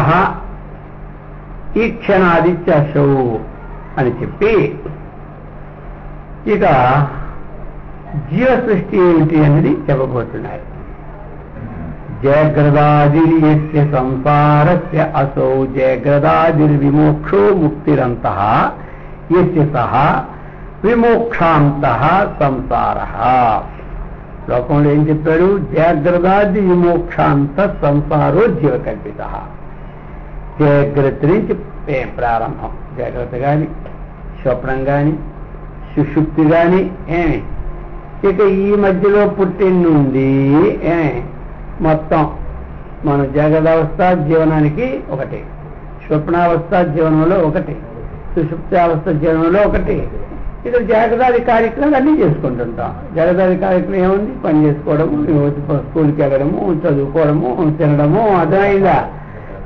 ఈ క్షణాదిత్యశౌ అని చెప్పి ఇక జీవ సృష్టి ఏమిటి అనేది చెప్పబోతున్నారు. జయగ్రదాదిర్యస్య సంసారస్య అసౌ జయగ్రదాదిర్విమోక్షో ముక్తిరంతః యస్య సహ విమోక్షాంతః సంసారః. లోకంలో ఏం చెప్పాడు? జాగ్రత్తాది విమోక్షాంత సంసారో జీవకల్పితః. జాగ్రత్త నుంచి ప్రారంభం. జాగ్రత్త కానీ, స్వప్నం కానీ, సుషుప్తి కానీ ఇక ఈ మధ్యలో పుట్టిన నుండి మొత్తం మన జాగ్రత్తావస్థ జీవనానికి ఒకటి, స్వప్నావస్థ జీవనంలో ఒకటి, సుషుప్తావస్థ జీవనంలో ఒకటి. ఇక్కడ జాగ్రత్త కార్యక్రమాలు అన్నీ చేసుకుంటుంటాం. జాగ్రత్త కార్యక్రమం ఏముంది? పని చేసుకోవడము, స్కూల్కి వెళ్ళడము, చదువుకోవడము, తినడము, అర్థమైందా?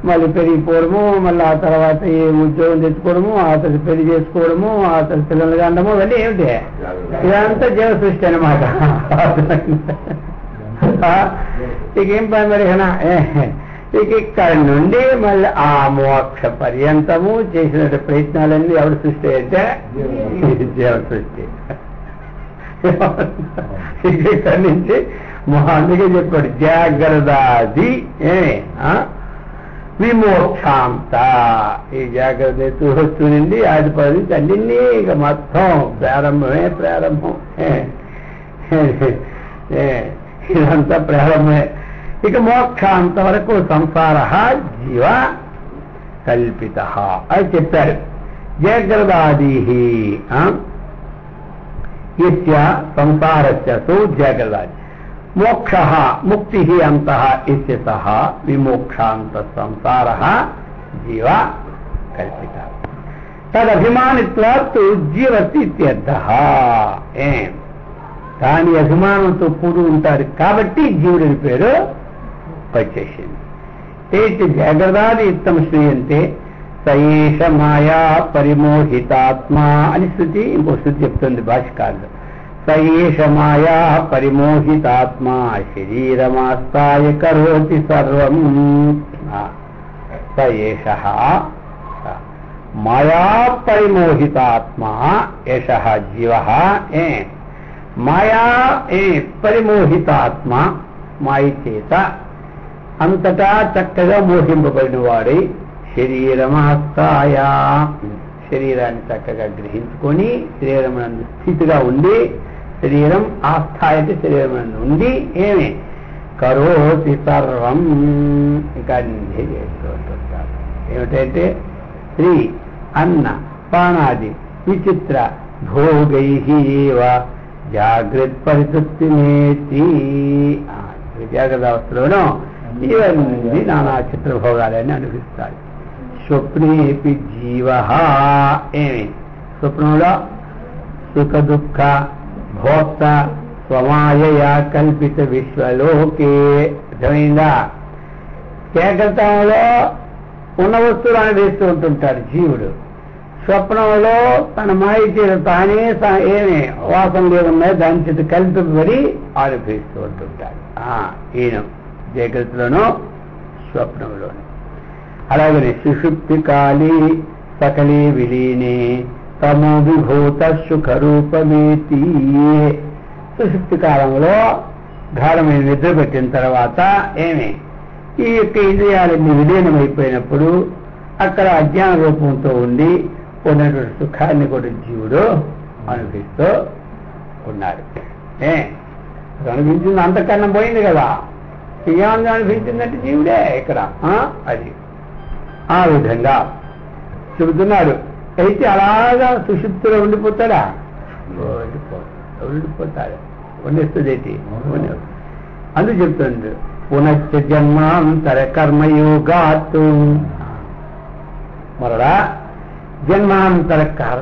మళ్ళీ పెరిగిపోవడము, మళ్ళీ ఆ తర్వాత ఏ ఉద్యోగం తెచ్చుకోవడము, ఆ తర్వాత పెళ్లి చేసుకోవడము, ఆ తర్వాత పిల్లలు కావడము, అవన్నీ ఏమిటి? ఇదంతా జీవ సృష్టి అనమాట. ఇకేం పని మరి ఇక ఇక్కడ నుండి మళ్ళీ ఆ మోక్ష పర్యంతము చేసిన ప్రయత్నాలన్నీ ఎవరి సృష్టి అంటే జీవ సృష్టి. ఇక్కడి నుంచి అందుకే చెప్పాడు జాగ్రత్తాది విమోక్షాంత. ఈ జాగ్రత్త వస్తువునండి ఆది పది అన్నింటినీ ఇక మొత్తం ప్రారంభం. ఇదంతా ప్రారంభమే. ఇక మోక్షాంత వరకు సంసార జీవ కల్పిత అని చెప్పారు. జాగ్రత్తాది సంసారస్య జాగ్రత్తాది మోక్ష ముక్తి అంతః ఇత్య సహ విమోక్షాంత సంసార జీవ కల్పిత. తదభిమానిత్వాత్ జీవతి ఇత్యర్థః. దాని అభిమానంతో కూడి ఉంటారు కాబట్టి జీవుడిని పేరు వచ్చేసింది. జాగ్రత్తాది యుక్తం శ్రీయంతే సయేష మాయా పరిమోహితాత్మ అని శృతి ఇంకో శృతి చెప్తుంది భాష్యకారులు. సయేష మాయా పరిమోహితాత్మా శరీరమాస్తాయ కరోతి సర్వం. సయేష మాయా పరిమోహితాత్మా ఏష జీవ. మాయా పరిమోహితాత్మ, మాయ చేత అంతటా చక్కగా మోహింపబడిన వాడై శరీరమాస్తాయ, శరీరాన్ని చక్కగా గ్రహించుకొని శరీరమునందు స్థితిగా ఉండి, శరీరం ఆస్థాయతే శరీరమునందు ఉండి కరోతి సర్వం, ఇంకా అన్ని చేస్తూ ఉంటుంటారు. ఏమిటంటే స్త్రీ అన్న పానాది విచిత్ర భోగైః జాగ్రత్త పరితృప్తినేతి. జాగ్రత్త అవస్థలోనూ ఇవన్నీ నానా చిత్రభోగాలని అనిపిస్తాయి. స్వప్నేపి జీవ, స్వప్నంలో సుఖ దుఃఖ భోక్త స్వమాయయా కల్పిత విశ్వలోకే. అర్థమైందా? జాగ్రత్తలో ఉన్న వస్తువులు అనుభవిస్తూ ఉంటుంటాడు జీవుడు. స్వప్నంలో తన మాయ చేత తానే వాసనలు ఏమున్నాయో దాని చేత కల్పింపబడి అనుభవిస్తూ ఉంటుంటాడు. ఈయన జాగ్రత్తలోనూ స్వప్నంలోనూ. అలాగనే సుషుప్తి కాళీ సకలే విలీనే తమో విభూత సుఖరూపమేతి. సుషుప్తి కాలంలో గాఢమైన నిద్ర పెట్టిన తర్వాత ఈ యొక్క ఇంద్రియాలన్నీ విలీనమైపోయినప్పుడు అక్కడ అజ్ఞాన రూపంతో ఉండి ఉన్నటువంటి సుఖాన్ని కూడా జీవుడు అనుభవిస్తూ ఉన్నాడు. అనిపించింది అంతకన్నా పోయింది కదా, ఏమని అనిపించిందంటే జీవుడే ఇక్కడ. అది ఆ విధంగా చెబుతున్నాడు. అయితే అలాగా సుషుప్తిలో ఉండిపోతాడా? ఉండిపోతాడు. వండిస్తుంది ఏంటి? అందుకు చెప్తుంది పునశ్చ జన్మాంతర కర్మయోగాత్. మరలా జన్మాంతర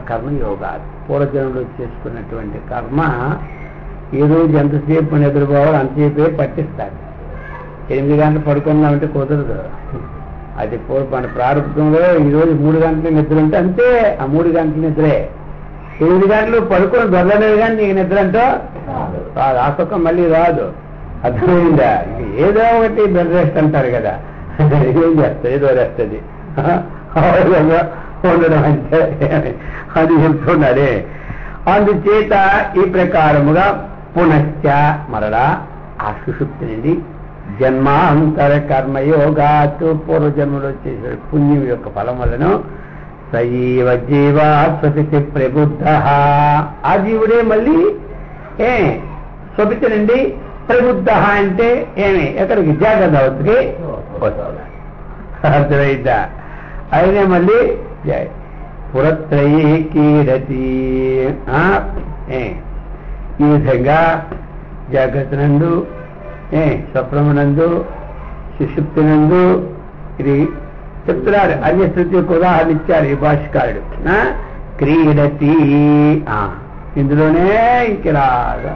కర్మయోగాలు, పూర్వజన్మలో చేసుకున్నటువంటి కర్మ ఈ రోజు ఎంతసేపు నిద్రపోవాలి అంతసేపే పట్టిస్తారు. 8 గంటలు పడుకుందామంటే కుదరదు. అది మన ప్రారంభంలో ఈరోజు 3 గంటల నిద్ర ఉంటే అంతే, ఆ 3 గంటల నిద్రే. 8 గంటలు పడుకొని దొరలేదు కానీ నీకు నిద్ర అంటే రాదు, ఆ సుఖం మళ్ళీ రాదు. అర్థమైందా? ఏదో ఒకటి బెడ్ రెస్ట్ అంటారు కదా, ఏం చేస్తుంది, ఏదో రెస్తుంది ఉండడం అంటే అది చెప్తున్నాడే. అందుచేత ఈ ప్రకారముగా పునశ్చ మరలా ఆ సుషుప్తి నుండి జన్మాంతర కర్మయోగాత్, పూర్వజన్మలో చేసే పుణ్యం యొక్క ఫలం వలను సజీవ జీవా స్వపితి ప్రబుద్ధ, ఆ జీవుడే మళ్ళీ స్వపితి నుండి ప్రబుద్ధ అంటే ఎక్కడికి? జాగ్రత్త అవస్థకి వస్తుంది. అర్థమైందా? అయినా మళ్ళీ పురత్రయీ కీడతి. ఈ విధంగా జాగ్రత్త నందు, స్వప్నమునందు, సుషుప్తినందు ఇది చెప్తున్నాడు. అన్య శృతికి ఉదాహరణ ఇచ్చారు ఈ భాష్యకారుడు. క్రీడతి, ఇందులోనే ఇంకలాగా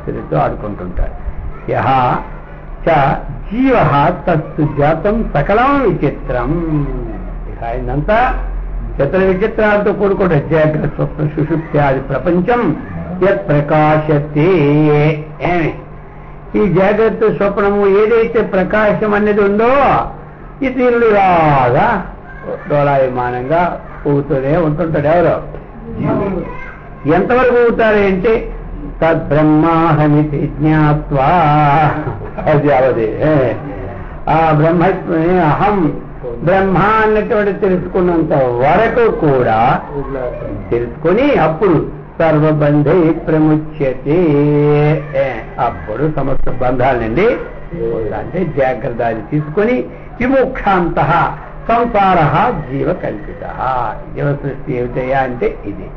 తిరుగుతూ ఆడుకుంటుంటారు. యహ చ జీవ తస్తు జాతం సకలం విచిత్రం. ఆయనంతా చిత్ర విచిత్రాలతో కూడుకుంటే జాగ్రత్త స్వప్న సుషుప్త్యాది ప్రపంచం యత్ ప్రకాశతే. ఈ జాగ్రత్త స్వప్నము ఏదైతే ప్రకాశం అనేది ఉందో ఈ తీరుడు రాగా డోలాయమానంగా ఊగుతూనే ఉంటుంటాడు. ఎవరో ఎంతవరకు ఊగుతారు అంటే తద్బ్రహ్మాహమితి జ్ఞాత్వా, అది అవదే ఆ బ్రహ్మత్వే అహం బ్రహ్మ అన్నటువంటి తెలుసుకున్నంత వరకు కూడా తెలుసుకొని అప్పుడు సర్వబంధై ప్రముచ్యతే, అప్పుడు సమస్త బంధాల నుండి అంటే జాగ్రత్త అది తీసుకొని విముక్షాంత సంసార జీవ కల్పిత. జీవ సృష్టి ఏమిటయా అంటే ఇది,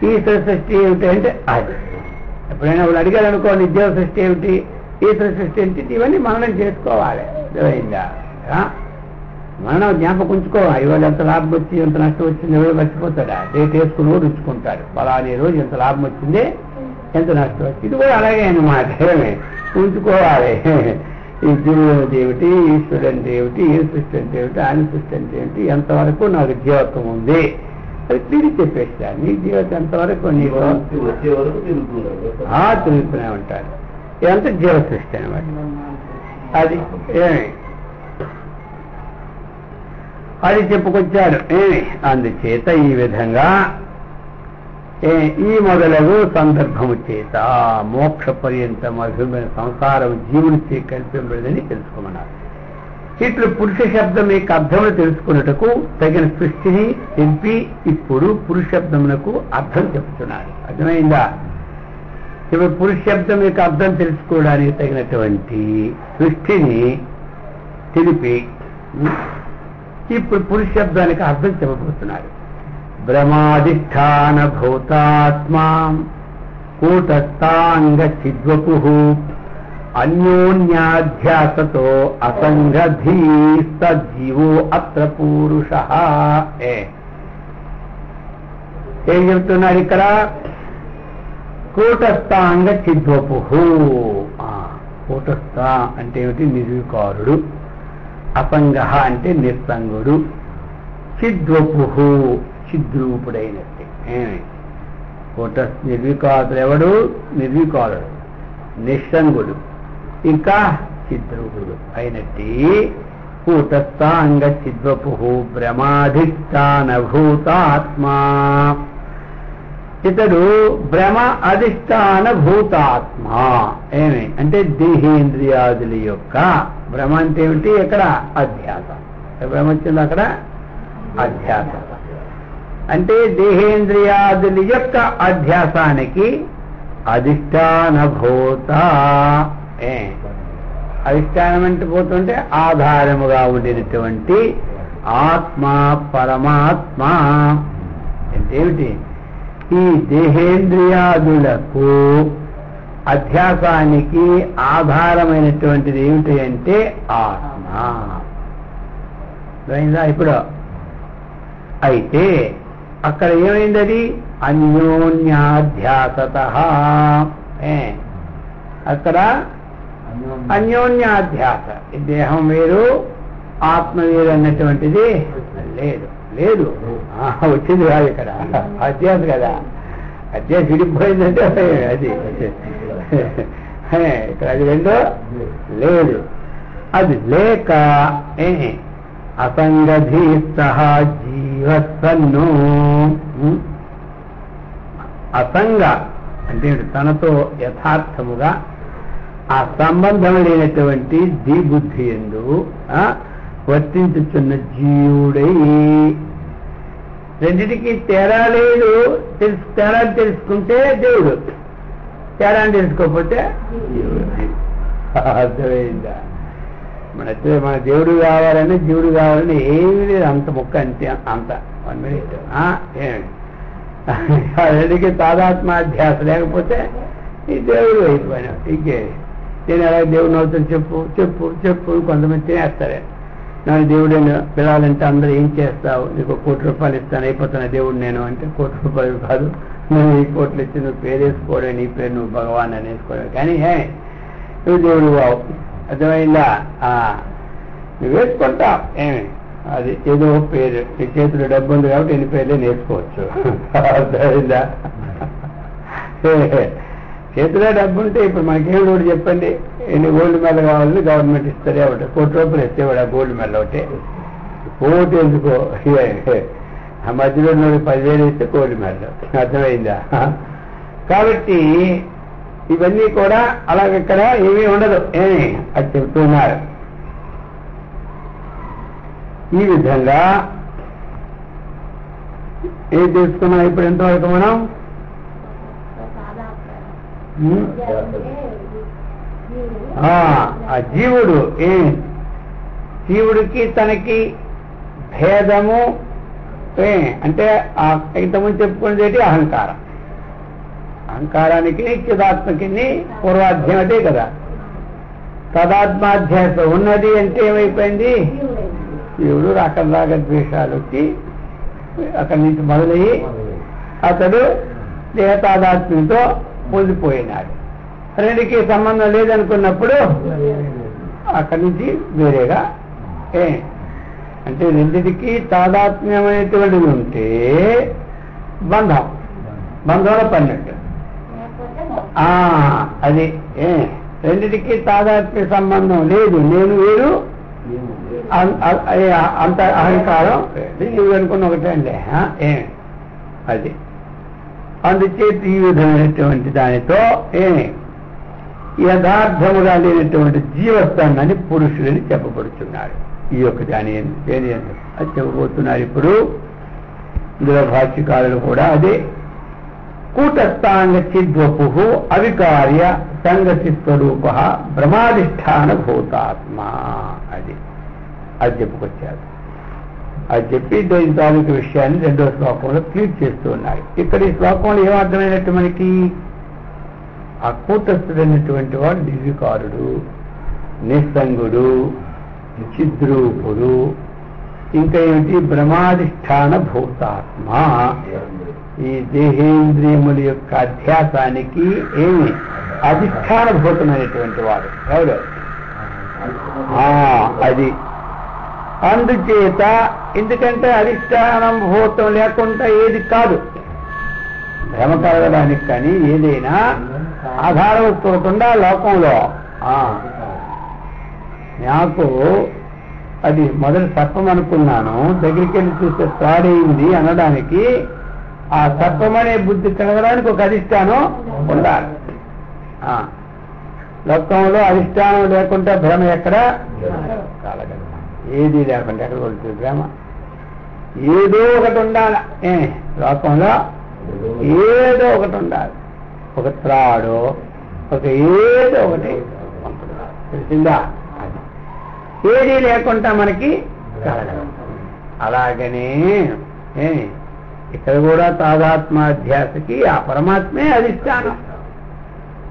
ఈశ్వర సృష్టి ఏమిటి అంటే అది. ఎప్పుడైనా వాళ్ళు అడిగారు అనుకోండి జీవ సృష్టి ఏమిటి, ఈశ్వర సృష్టి ఏంటి, ఇవన్నీ మననం చేసుకోవాలి. అర్థమైందా? మనం జ్ఞాపకం ఉంచుకోవాలి. ఇవాళ ఎంత లాభం వచ్చి ఎంత నష్టం వచ్చింది ఎవరు మర్చిపోతాడా? రేట్ వేసుకుని కూడా ఉంచుకుంటాడు. ఫలాని రోజు ఎంత లాభం వచ్చింది, ఎంత నష్టం వచ్చింది. ఇది కూడా అలాగే అన్నమాట, ఉంచుకోవాలి. ఈ జీవుడు ఏమిటి, ఈశ్వరుడు అంటే ఏమిటి, ఏ సృష్టి అంటే ఏమిటి, ఆయన సృష్టి అంటే ఏమిటి, ఎంతవరకు నాకు జీవత్వం ఉంది అది తిరిగి చెప్పేస్తా. నీ జీవితం ఎంతవరకు నీకు తిరుగుతూనే ఉంటారు. ఇదంతా జీవ సృష్టి అనమాట. అది అది చెప్పుకొచ్చాడు. అందుచేత ఈ విధంగా ఈ మొదలగు సందర్భము చేత మోక్ష పర్యంత మధుమైన సంసారం జీవునిచే కల్పింపబడిందని తెలుసుకోమన్నారు. ఇట్లు పురుష శబ్దం యొక్క అర్థమును తెలుసుకున్నటకు తగిన సృష్టిని తెలిపి ఇప్పుడు పురుష శబ్దమునకు అర్థం చెప్తున్నాడు. అర్థమైందా? ఇప్పుడు పురుష శబ్దం యొక్క అర్థం తెలుసుకోవడానికి తగినటువంటి సృష్టిని తెలిపి ఇప్పుడు పురుష శబ్దానికి అర్థం చెప్పబోతున్నాడు. బ్రహ్మాధిష్టాన భూతాత్మా కూటస్థాంగ చిద్వపు అన్యోన్యాధ్యాసతో అసంగధీస్తీవో అత్ర పురుష. ఏం చెప్తున్నారు ఇక్కడ? కూటస్థాంగ చిద్వపు. కూటస్థ అంటే ఏమిటి? నిర్వికారుడు. అసంగ అంటే నిస్సంగుడు. చిద్వపు చిద్రూపుడైనట్టే. నిర్వికారుడు ఎవడు? నిర్వికారుడు, నిస్సంగుడు, ఇంకా చిద్రూపుడు అయినట్టి కూటస్థాంగ చిద్వపు భ్రమాధిష్టాన భూతాత్మా. ఇతడు భ్రమ అధిష్టాన భూతాత్మ. అంటే దేహేంద్రియాదుల యొక్క భ్రమ అంటే ఏమిటి? ఎక్కడ? అధ్యాస. భ్రమ వచ్చింది అక్కడ అధ్యాస. అంటే దేహేంద్రియాదుల యొక్క అధ్యాసానికి అధిష్టాన భూత. అధిష్టానం అంటే పోతుంటే ఆధారముగా ఉండినటువంటి ఆత్మ పరమాత్మ. అంటే ఏమిటి? ఈ దేహేంద్రియాదులకు అధ్యాసానికి ఆధారమైనటువంటిది ఏమిటి అంటే ఆత్మ. ఇప్పుడు అయితే అక్కడ ఏమైంది? అది అన్యోన్యాధ్యాసత. అక్కడ అన్యోన్యాధ్యాస. దేహం వేరు ఆత్మ వేరు అన్నటువంటిది లేదు. లేదు వచ్చింది కాదు ఇక్కడ. అధ్యాస కదా. అధ్యాస విడిపోయిందంటే అది ఇక్కడ అది రెండో లేదు. అది లేక అసంగధీస్త జీవసన్ను. అసంగ అంటే తనతో యథార్థముగా ఆ సంబంధం లేనటువంటి బుద్ధి యందు వర్తించుచున్న జీవుడై. రెండిటికి తేడా లేదు. తేడా తెలుసుకుంటే దేవుడు, తేడా తెలుసుకోకపోతే జీవుడు. అర్థమైందా? మన దేవుడు కావాలని జీవుడు కావాలని ఏమీ లేదు. అంత మొక్క అంతే. అంత 1 minute. రెండుకి తాదాత్మాధ్యాస లేకపోతే ఈ దేవుడు అయిపోయినా ఇంకే. నేను ఎలా దేవుడిని అవుతాను చెప్పు చెప్పు చెప్పు. కొంతమంది తినేస్తారే. నన్ను దేవుడిని పిలవాలంటే అందరూ ఏం చేస్తావు? నీకు 1 కోటి రూపాయలు ఇస్తాను అయిపోతున్నా దేవుడు నేను అంటే 1 కోటి రూపాయలు కాదు. నువ్వు 1 కోట్లు ఇచ్చి నువ్వు పేరు వేసుకోవడం, నీ పేరు నువ్వు భగవాన్ అని వేసుకోవడం. కానీ నువ్వు దేవుడు బావు. అర్థమైందా? నువ్వు వేసుకుంటావు. అది ఏదో పేరు. నీ చేతిలో డబ్బు ఉంది కాబట్టి ఎన్ని పేర్లే నేర్చుకోవచ్చు. అర్థమైందా? చేతిలో డబ్బు ఉంటే ఇప్పుడు మనకేమి కూడా చెప్పండి, ఎన్ని గోల్డ్ మెడల్ కావాలని గవర్నమెంట్ ఇస్తారే. ఒకటి 1 కోటి రూపాయలు ఇస్తేవాడు ఆ గోల్డ్ మెడల్ ఒకటి. ఓటు ఎందుకో ఆ మధ్యలో 10,000 ఇస్తే గోల్డ్ మెడల్. అర్థమైందా? కాబట్టి ఇవన్నీ కూడా అలాగెక్కడ ఏమీ ఉండదు. అది చెప్తున్నారు. ఈ విధంగా ఏం తెలుసుకున్నాం ఇప్పుడు ఎంతవరకు మనం? ఆ జీవుడు జీవుడికి తనకి భేదము అంటే ఇంతకుముందు చెప్పుకునేది అహంకారం. అహంకారానికి చిదాత్మకి పూర్వాధ్యాయం అదే కదా. తదాత్మాధ్యాస ఉన్నది అంటే ఏమైపోయింది? జీవుడు రాగ ద్వేషాలు వచ్చి అక్కడి నుంచి మొదలయ్యి అతడు దేహతాదాత్మ్యంతో పొందిపోయినాడు. రెండుకి సంబంధం లేదనుకున్నప్పుడు అక్కడి నుంచి వేరేగా అంటే రెండిటికి తాదాత్మ్యమైనటువంటిది ఉంటే బంధంలో పన్నట్టు. అది రెండిటికి తాదాత్మ్య సంబంధం లేదు, నేను వేరు అంత అహంకారం నువ్వు అనుకున్న ఒకటే అండి. అది అందుచేత ఈ విధమైనటువంటి దానితో యథార్థముగా లేనటువంటి జీవస్థానాన్ని పురుషులని చెప్పబడుతున్నాడు. ఈ యొక్క దాని అది చెప్పబోతున్నారు. ఇప్పుడు ఇందులో భాష్యకారులు కూడా అదే కూటస్థాంగ చిద్వపు అవికార్య సంగతి స్వరూప బ్రహ్మాధిష్టాన భూతాత్మ. అది చెప్పుకొచ్చారు. అది చెప్పి దీని తాలూకు విషయాన్ని రెండో శ్లోకంలో క్లియర్ చేస్తూ ఉన్నారు. ఇక్కడ ఈ శ్లోకంలో ఏమర్థమైనట్టు మనకి ఆ కూటస్థుడైనటువంటి వాడు నిర్వికారుడు, నిస్సంగుడు, చిద్రూపుడు, ఇంకా ఏమిటి బ్రహ్మాధిష్టాన భూతాత్మ. ఈ దేహేంద్రియముల యొక్క అధ్యాసానికి ఏమి అధిష్టాన భూతమైనటువంటి వాడు ఎవరు? అది అందుచేత ఎందుకంటే అధిష్టానం భూతం లేకుండా ఏది కాదు. భ్రమ కలగడానికి కానీ ఏదైనా ఆధార వస్తువు ఉందా లోకంలో? నాకు అది మొదటి సర్పం అనుకున్నాను, దగ్గరికి వెళ్ళి చూస్తే తాడైంది అనడానికి ఆ సర్పమనే బుద్ధి కలగడానికి ఒక అధిష్టానం ఉండాలి. లోకంలో అధిష్టానం లేకుండా భ్రమ ఎక్కడ కలగదు. ఏది లేకుండా ఎక్కడ కొడుతుంది భ్రమ? ఏదో ఒకటి ఉండాలి. లోకంలో ఏదో ఒకటి ఉండాలి. ఒక త్రాడో ఒక ఏదో ఒకటి తెలిసిందా? ఏది లేకుండా మనకి కలగదు. అలాగనే ఇక్కడ కూడా తాదాత్మాధ్యాసకి ఆ పరమాత్మే అధిష్టానం.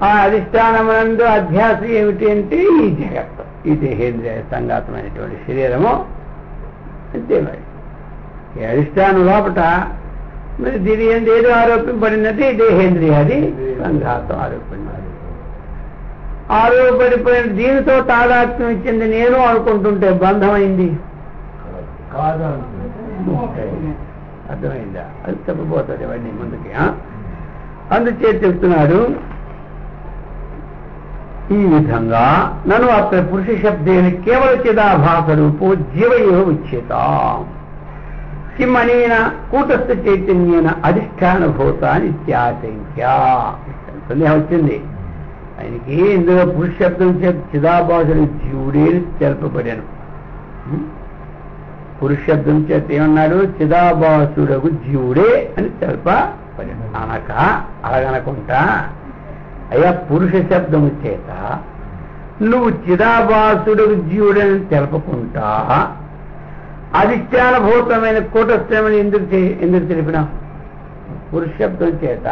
ఆ అధిష్టానమునందు అధ్యాస ఏమిటి అంటే ఈ జగత్తు, ఈ దేహేంద్రియ సంఘాతమైనటువంటి శరీరము. అంతే మరి ఈ అధిష్టానం లోపట మరి దీని ఏదో ఆరోపింపబడినట్టు ఈ దేహేంద్రియాది సంఘాతం ఆరోపడిపోయిన దీనితో తాదాత్మ్యం ఇచ్చింది నేను అనుకుంటుంటే బంధమైంది అర్థమైందా? అది చెప్పబోతుంది ఇవన్నీ ముందుకి. అందుచేత చెప్తున్నాడు ఈ విధంగా నన్ను అక్కడ పురుష శబ్దేన కేవల చిదాభాస రూపో జీవయో ఉచ్యత కిం అనేన కూటస్థ చైతన్యేన అధిష్టానభూతాన్ని ఇత్యాశంక్య. సందేహం వచ్చింది ఆయనకి. ఇందులో పురుష శబ్దం చేత చిదాభాసుడు జీవుడే తెలపబడాను. పురుష శబ్దం చేత ఏమన్నాడు? చిదాభాసుడకు జీవుడే అని తెలపబడాను అనక అలాగనకుంటా అయ్యా పురుష శబ్దము చేత నువ్వు చిదాభాసుడకు జీవుడని తెలపకుంటా అధిష్టానభూతమైన కూటస్థమని ఎందుకు తెలిపినా? పురుష శబ్దం చేత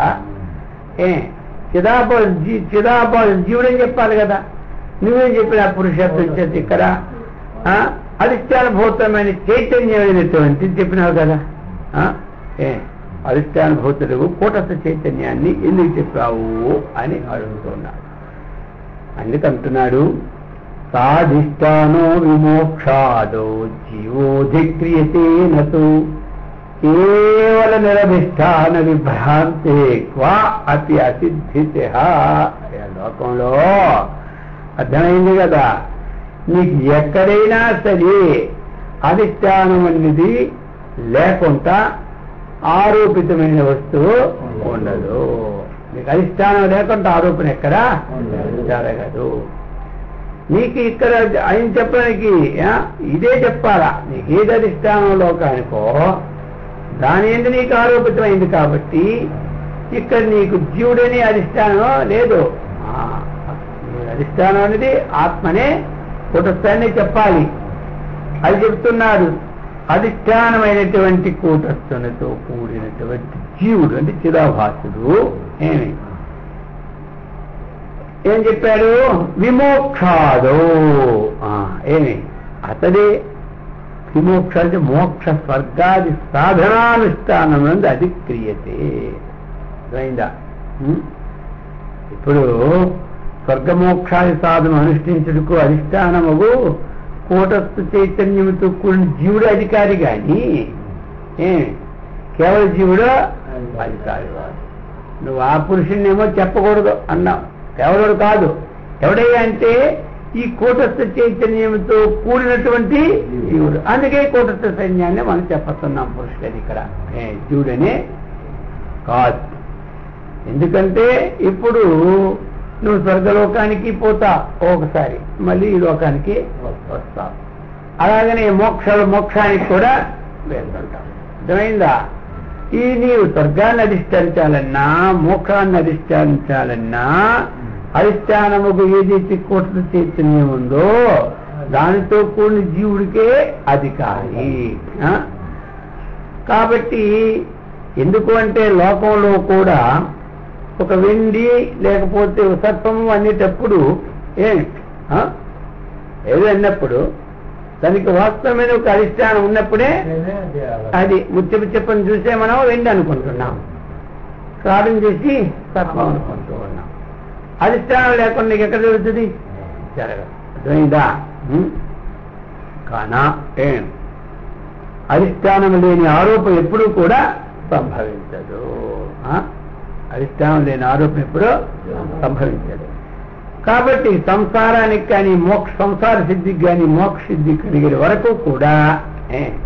చిదాభాసు జీవుడని చెప్పాలి కదా. నువ్వేం చెప్పినా పురుష శబ్దం చేత ఇక్కడ అధిష్టానభూతమైన చైతన్యమైనటువంటి చెప్పినావు కదా. అధిష్టానభూతుడు కూటస్థ చైతన్యాన్ని ఎందుకు చెప్పావు అని అడుగుతున్నాడు. అందుకంటున్నాడు సాధిష్టానో విమోక్షాదో జీవోధిక్రియతే నతు కేవల నిరధిష్టాన విభ్రాంతే క్వా అతి అసిద్ధితే. లోకంలో అర్థమైంది కదా, నీకు ఎక్కడైనా సరే అధిష్టానం అనేది లేకుండా ఆరోపితమైన వస్తువు ఉండదు. నీకు అధిష్టానం లేకుండా ఆరోపణ ఎక్కడ జరగదు. నీకు ఇక్కడ ఆయన చెప్పడానికి ఇదే చెప్పాలా? నీకు ఏది అధిష్టానంలో కానికో దాని ఏంటి నీకు ఆరోపితమైంది కాబట్టి ఇక్కడ నీకు జీవుడని అధిష్టానం లేదు. అధిష్టానం అనేది ఆత్మనే కూటస్థాన్ని చెప్పాలి. అది చెప్తున్నాడు. అధిష్టానమైనటువంటి కూటస్థునితో కూడినటువంటి జీవుడు అంటే చిదాభాసుడు ఏం చెప్పాడు? విమోక్షాదో అతడే విమోక్ష అంటే మోక్ష స్వర్గాది సాధనానుష్ఠానం నుండి అధిక్రియతే. అయిందా? ఇప్పుడు స్వర్గమోక్షాది సాధనం అనుష్ఠించుటకు అధిష్టానముగు కూటస్థ చైతన్యంతో కూడిన జీవుడు అధికారి కానీ కేవల జీవుడు అధికారి కాదు. నువ్వు ఆ పురుషుణ్ణేమో చెప్పకూడదు అన్నావు. కేవలుడు కాదు. ఎవడయ్యా అంటే ఈ కూటస్థ చైతన్యంతో కూడినటువంటి జీవుడు. అందుకే కూటస్థ సైన్యాన్ని మనం చెప్పస్తున్నాం పురుషుడని ఇక్కడ జీవుడనే కాదు. ఎందుకంటే ఇప్పుడు నువ్వు స్వర్గలోకానికి పోతా ఒకసారి, మళ్ళీ ఈ లోకానికి వస్తావు. అలాగనే మోక్షానికి కూడా వెళ్తుంటావు. అర్థమైందా? ఈ నీవు స్వర్గాన్ని అధిష్ఠించాలన్నా మోక్షాన్ని అధిష్ఠించాలన్నా అధిష్టానముకు ఏదైతే కూటస్థ చైతన్యం ఉందో దానితో కూడిన జీవుడికే అధికారి. కాబట్టి ఎందుకు అంటే లోకంలో కూడా ఒక వెండి లేకపోతే సర్పము అనేటప్పుడు ఏదో అన్నప్పుడు దానికి వాస్తవమైన ఒక అధిష్టానం ఉన్నప్పుడే అది చెప్పని చూసే మనం వెండి అనుకుంటున్నాం, ప్రార్థన చేసి సర్పం అనుకుంటూ ఉన్నాం. అధిష్టానం లేకుండా నీకు ఎక్కడ జరుగుతుంది? జరగదు. అర్థమైందా? కానా అధిష్టానం లేని ఆరోపణ ఎప్పుడూ కూడా సంభవించదు. అధిష్టానం లేని ఆరోపణ ఎప్పుడూ సంభవించదు. కాబట్టి సంసారానికి కానీ సంసార సిద్ధికి కానీ మోక్ష సిద్ధి కలిగే వరకు కూడా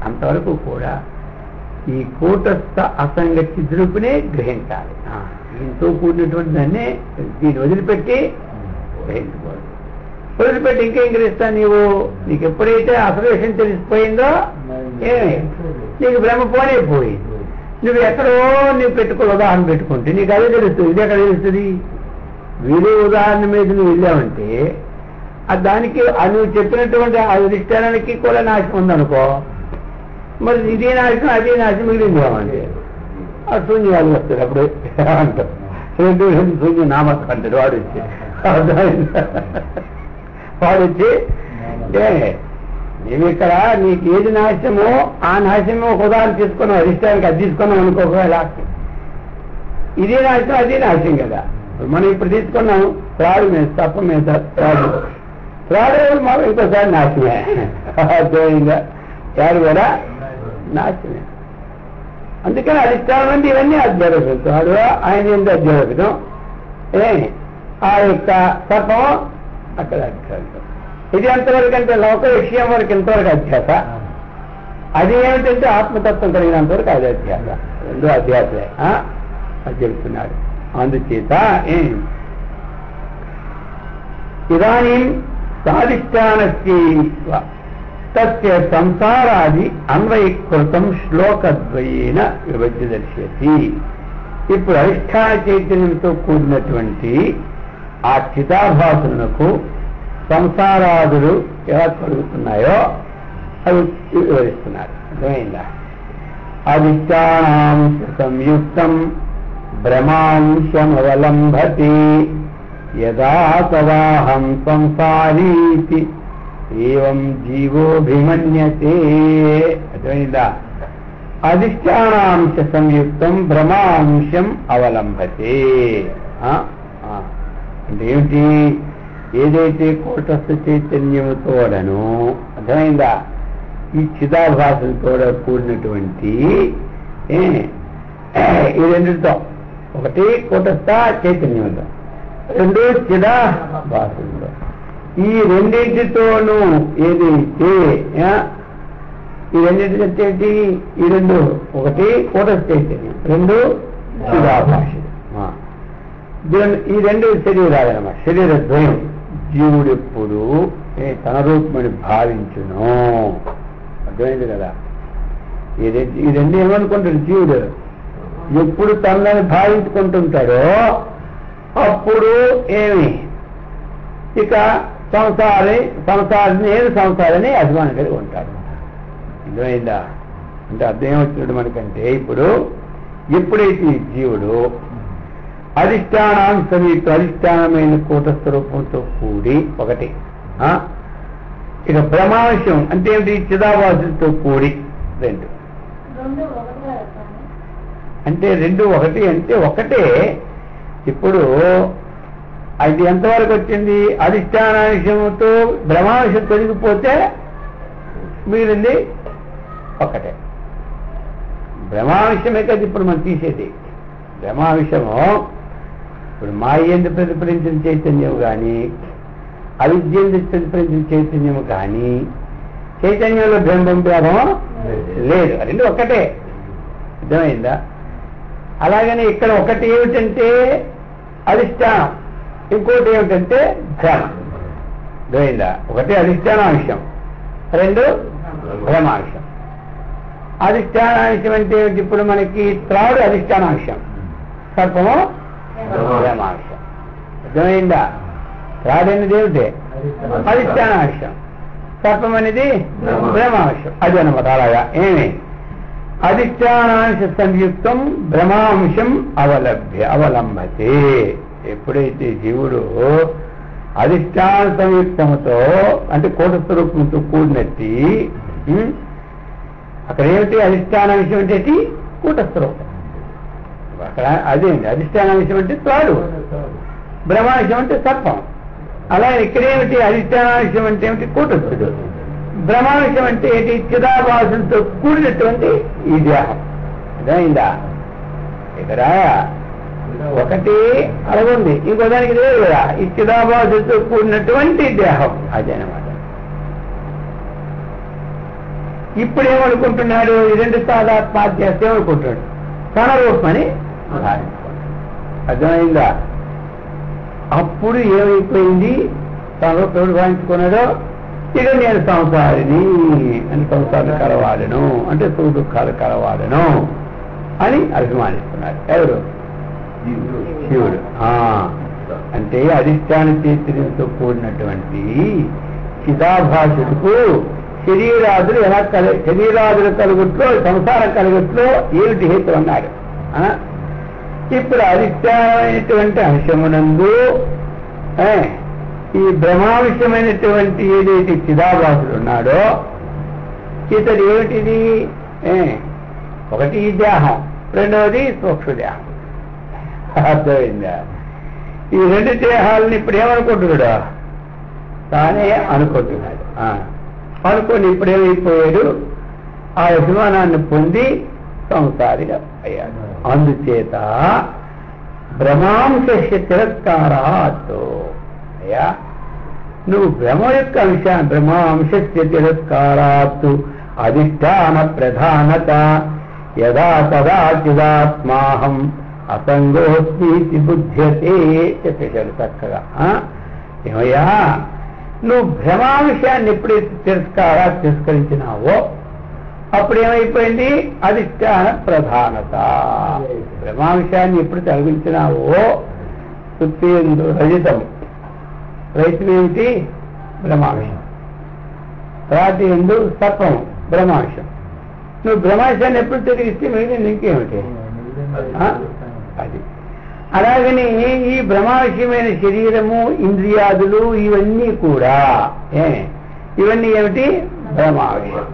అంతవరకు కూడా ఈ కూటస్థ అసంగ చిద్రూపునే గ్రహించాలి. దీంతో కూడినటువంటి దాన్ని దీన్ని వదిలిపెట్టి గ్రహించుకోవాలి. వదిలిపెట్టి ఇంకేం గ్రహిస్తా? నీకు ఎప్పుడైతే అసలు విషయం తెలిసిపోయిందో నీకు బ్రహ్మ పోనే పోయింది. నువ్వు ఎక్కడో నువ్వు ఉదాహరణ పెట్టుకుంటే నీకు అదే తెలుస్తుంది. ఇది ఎక్కడ తెలుస్తుంది? వేరే ఉదాహరణ మీద నువ్వు వెళ్ళావంటే దానికి నువ్వు చెప్పినటువంటి అధిష్టానానికి కూడా నాశనం ఉందనుకో, మరి ఇదే నాశనం అదే నాశనం మిగిలిందామంటే ఆ శూన్యాలు వస్తుంది. అప్పుడు అంటారు శూన్య నామకం అంటాడు వాడు వచ్చి నీవు ఇక్కడ నీకు ఏది నాశనమో ఆ నాశనమో ఒక ఉదాహరణ తీసుకున్నావు, అధిష్టానికి అది తీసుకున్నాం అనుకోకవేళ ఇదే నాశనం అదే నాశనం కదా. మనం ఇప్పుడు తీసుకున్నాము త్రాడు మీద తప్ప మీద త్రాడు మనం ఇంకోసారి నాశనమే. అర్థమైందా? త్రాడు కూడా నాశనమే. అందుకని అధిష్టానం అంటే ఇవన్నీ అధ్యాపకం. త్రాడు ఆయన ఏంటి అధ్యాపకం, ఆ యొక్క సర్పం అక్కడ అధ్యాపకం. ఇది ఎంతవరకు అంటే లోక విషయం వరకు ఎంతవరకు అధ్యాస, అది ఏమిటంటే ఆత్మతత్వం కలిగినంతవరకు అది అధ్యాస. రెండో అధ్యాసలే అది చెబుతున్నాడు. అందుచేత ఇదానీం సాధిష్టానస్యైవ తస్య సంసారాది అన్వయీకృతం శ్లోకద్వయేన విభజ్యదర్శయతి. ఇప్పుడు అధిష్టాన చైతన్యంతో కూడినటువంటి ఆ చిదాభాసులకు సంసారాదులు ఎలా కలుగుతున్నాయో అవి వివరిస్తున్నారు. అర్థమైందా? అధిష్టానాం సంయుక్తం భ్రమాంశమవలంబతి యదా తదాహం సంసారీతి ఏవం జీవోభిమన్యతే. అర్థమైందా? అధిష్టానాంశ సంయుక్తం భ్రమాంశం అవలంబతే అంటే ఏమిటి? ఏదైతే కూటస్థ చైతన్యముతోడను అర్థమైందా ఈ చిదాభాసంతో కూడినటువంటి ఈ రెండుతో, ఒకటి కూటస్థ చైతన్యంతో, రెండు చిదాభాసంతో, ఈ రెండింటితోనూ ఏదైతే ఈ రెండింటి ఈ రెండు, ఒకటి కూటస్థ చైతన్యం, రెండు చిదాభాష. ఈ రెండు శరీరాలన్నమాట. శరీర ద్వయం. జీవుడు ఎప్పుడు తన రూపమని భావించును. అర్థమైంది కదా? ఈ రెండు ఏమనుకుంటాడు జీవుడు? ఎప్పుడు తనని భావించుకుంటుంటాడో అప్పుడు ఇక నేను సంసారాన్ని అభిమానం కలిగి ఉంటాడు. అర్థమైందా? అంటే అర్థం ఏమొచ్చినట్టు మనకంటే ఇప్పుడు ఎప్పుడైతే జీవుడు అధిష్టానం సమీప అధిష్టానమైన కూటస్థ రూపంతో కూడి ఒకటి, ఇక భ్రమాంశం అంటే ఏమిటి? చిదాభాసంతో కూడి రెండు. అంటే రెండు ఒకటి అంటే ఒకటే. ఇప్పుడు అది ఎంతవరకు వచ్చింది? అధిష్టానాంశంతో భ్రమాంశం తొలగిపోతే మిగిలింది ఒక్కటే. బ్రహ్మావిషయమే కదా ఇప్పుడు మనం తీసేది. బ్రహ్మావిషయము ఇప్పుడు మాయందు ప్రతిఫలించిన చైతన్యం కానీ, అవిద్యందు ప్రతిఫలించిన చైతన్యం కానీ, చైతన్యంలో బ్రహ్మం భేదం లేదు. రెండు ఒక్కటే. అర్థమైందా? అలాగని ఇక్కడ ఒకటి ఏమిటంటే అధిష్టానం, ఇంకోటి ఏమిటంటే భ్రమ. అర్థమైందా? ఒకటి అధిష్టానాంశం, రెండు భ్రమాంశం. అధిష్టానాంశం అంటే ఏమిటి? ఇప్పుడు మనకి త్రాడు అధిష్టానాంశం, సర్పము భ్రమాంశం. అర్థమైందా? త్రాడు అనేది ఏమిటి? అధిష్టానాంశం, సర్పం అనేది భ్రమాంశం. అది అనమాట. అలాగా ఏమి అధిష్టానాంశ సంయుక్తం భ్రమాంశం అవలంబతే. ఎప్పుడైతే జీవుడు అధిష్టాన సంయుక్తముతో అంటే కూటస్వరూపంతో కూడినట్టి, అక్కడ ఏమిటి అధిష్టాన విషయం అంటే కూటస్వరూపం. అక్కడ అదేంటి అధిష్టాన విషయం అంటే త్రాడు, బ్రహ్మాంశం అంటే సర్పం. అలాగే ఇక్కడేమిటి అధిష్టాన విషయం అంటే ఏమిటి? కూటస్థుడు. బ్రహ్మాంశం అంటే ఏంటి? చిదాభాసంతో కూడినటువంటి ఈ దేహం. అర్థమైందా? ఇక్కడ ఒకటి అలాగుంది, ఇంకో దానికి లేదు కదా. ఈ చిదాభాసంతో కూడినటువంటి దేహం అదేనమాట. ఇప్పుడు ఏమనుకుంటున్నాడు? ఈ రెండు తాదాత్మ్యం చేస్తే ఏమనుకుంటున్నాడు? తన రూపమని భావించుకుంటాడు. అర్థమైందా? అప్పుడు ఏమైపోయింది? తన రూపం భావించుకున్నాడో ఇక నేను సంసారిని అని, సంసారాలు కలవాలను అంటే సుఖ దుఃఖాలు కలవాలను అని అభిమానిస్తున్నాడు. ఎవరు? శివుడు. అంటే అధిష్టాన చైతన్యంతో కూడినటువంటి చిదాభాసుడికు శరీరాదులు ఎలా శరీరాదులు కలుగుట్లో సంసారం కలుగుట్లో ఏమిటి హేతు అన్నాడు. ఇప్పుడు అధిష్టానమైనటువంటి అంశమునందు ఈ బ్రహ్మావిషయమైనటువంటి ఏదైతే చిదాభాసుడు ఉన్నాడో ఇతడు ఏమిటిది? ఒకటి ఈ దేహం, రెండవది సూక్ష్మదేహం. అర్థమైందా? ఈ రెండు దేహాలను ఇప్పుడు ఏమనుకుంటున్నాడు? తానే అనుకుంటున్నాడు. అనుకోని ఇప్పుడు ఏమైపోయాడు? ఆ అభిమానాన్ని పొంది సంసారిగా అయ్యాడు. అందుచేత బ్రహ్మాంశస్య తిరస్కారాత్, అయ్యా నువ్వు బ్రహ్మ యొక్క అంశాన్ని బ్రహ్మాంశస్య తిరస్కారాత్ అధిష్టాన ప్రధానత యదా తదా చిదాత్మాహం అసంగోస్మీతి బుధ్యతే చెప్పేశాడు చక్కగా. ఏమయ్యా, నువ్వు భ్రమాంశాన్ని ఎప్పుడైతే తిరస్కరించినావో అప్పుడు ఏమైపోయింది? అధిష్టాన ప్రధానత. బ్రహ్మాంశాన్ని ఎప్పుడు తొలగించినావో సుత్తి ఎందు రజితము, రైతు ఏమిటి? బ్రహ్మాంశం. రాతి ఎందు సర్పము బ్రహ్మాంశం. నువ్వు బ్రహ్మాంశాన్ని ఎప్పుడు తిరిగిస్తే మిగిలింది ఇంకేమిటి? అది అలాగని ఈ బ్రహ్మాంశమైన శరీరము, ఇంద్రియాదులు ఇవన్నీ కూడా ఇవన్నీ ఏమిటి? బ్రహ్మాంశం.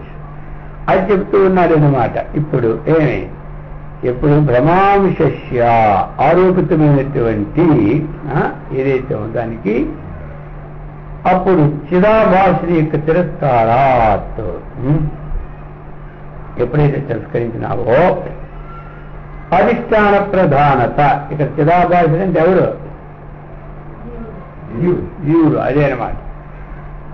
అది చెప్తూ ఉన్నాడు అన్నమాట. ఇప్పుడు ఎప్పుడు బ్రహ్మాంశస్య ఆరోపితమైనటువంటి ఏదైతే దానికి అప్పుడు చిదాభాసుని యొక్క తిరస్కారాత్ ఎప్పుడైతే తిరస్కరించినావో అధిష్టాన ప్రధానత. ఇక్కడ చిదాభాసుని అంటే ఎవరు? జీవుడు. అదే అన్నమాట.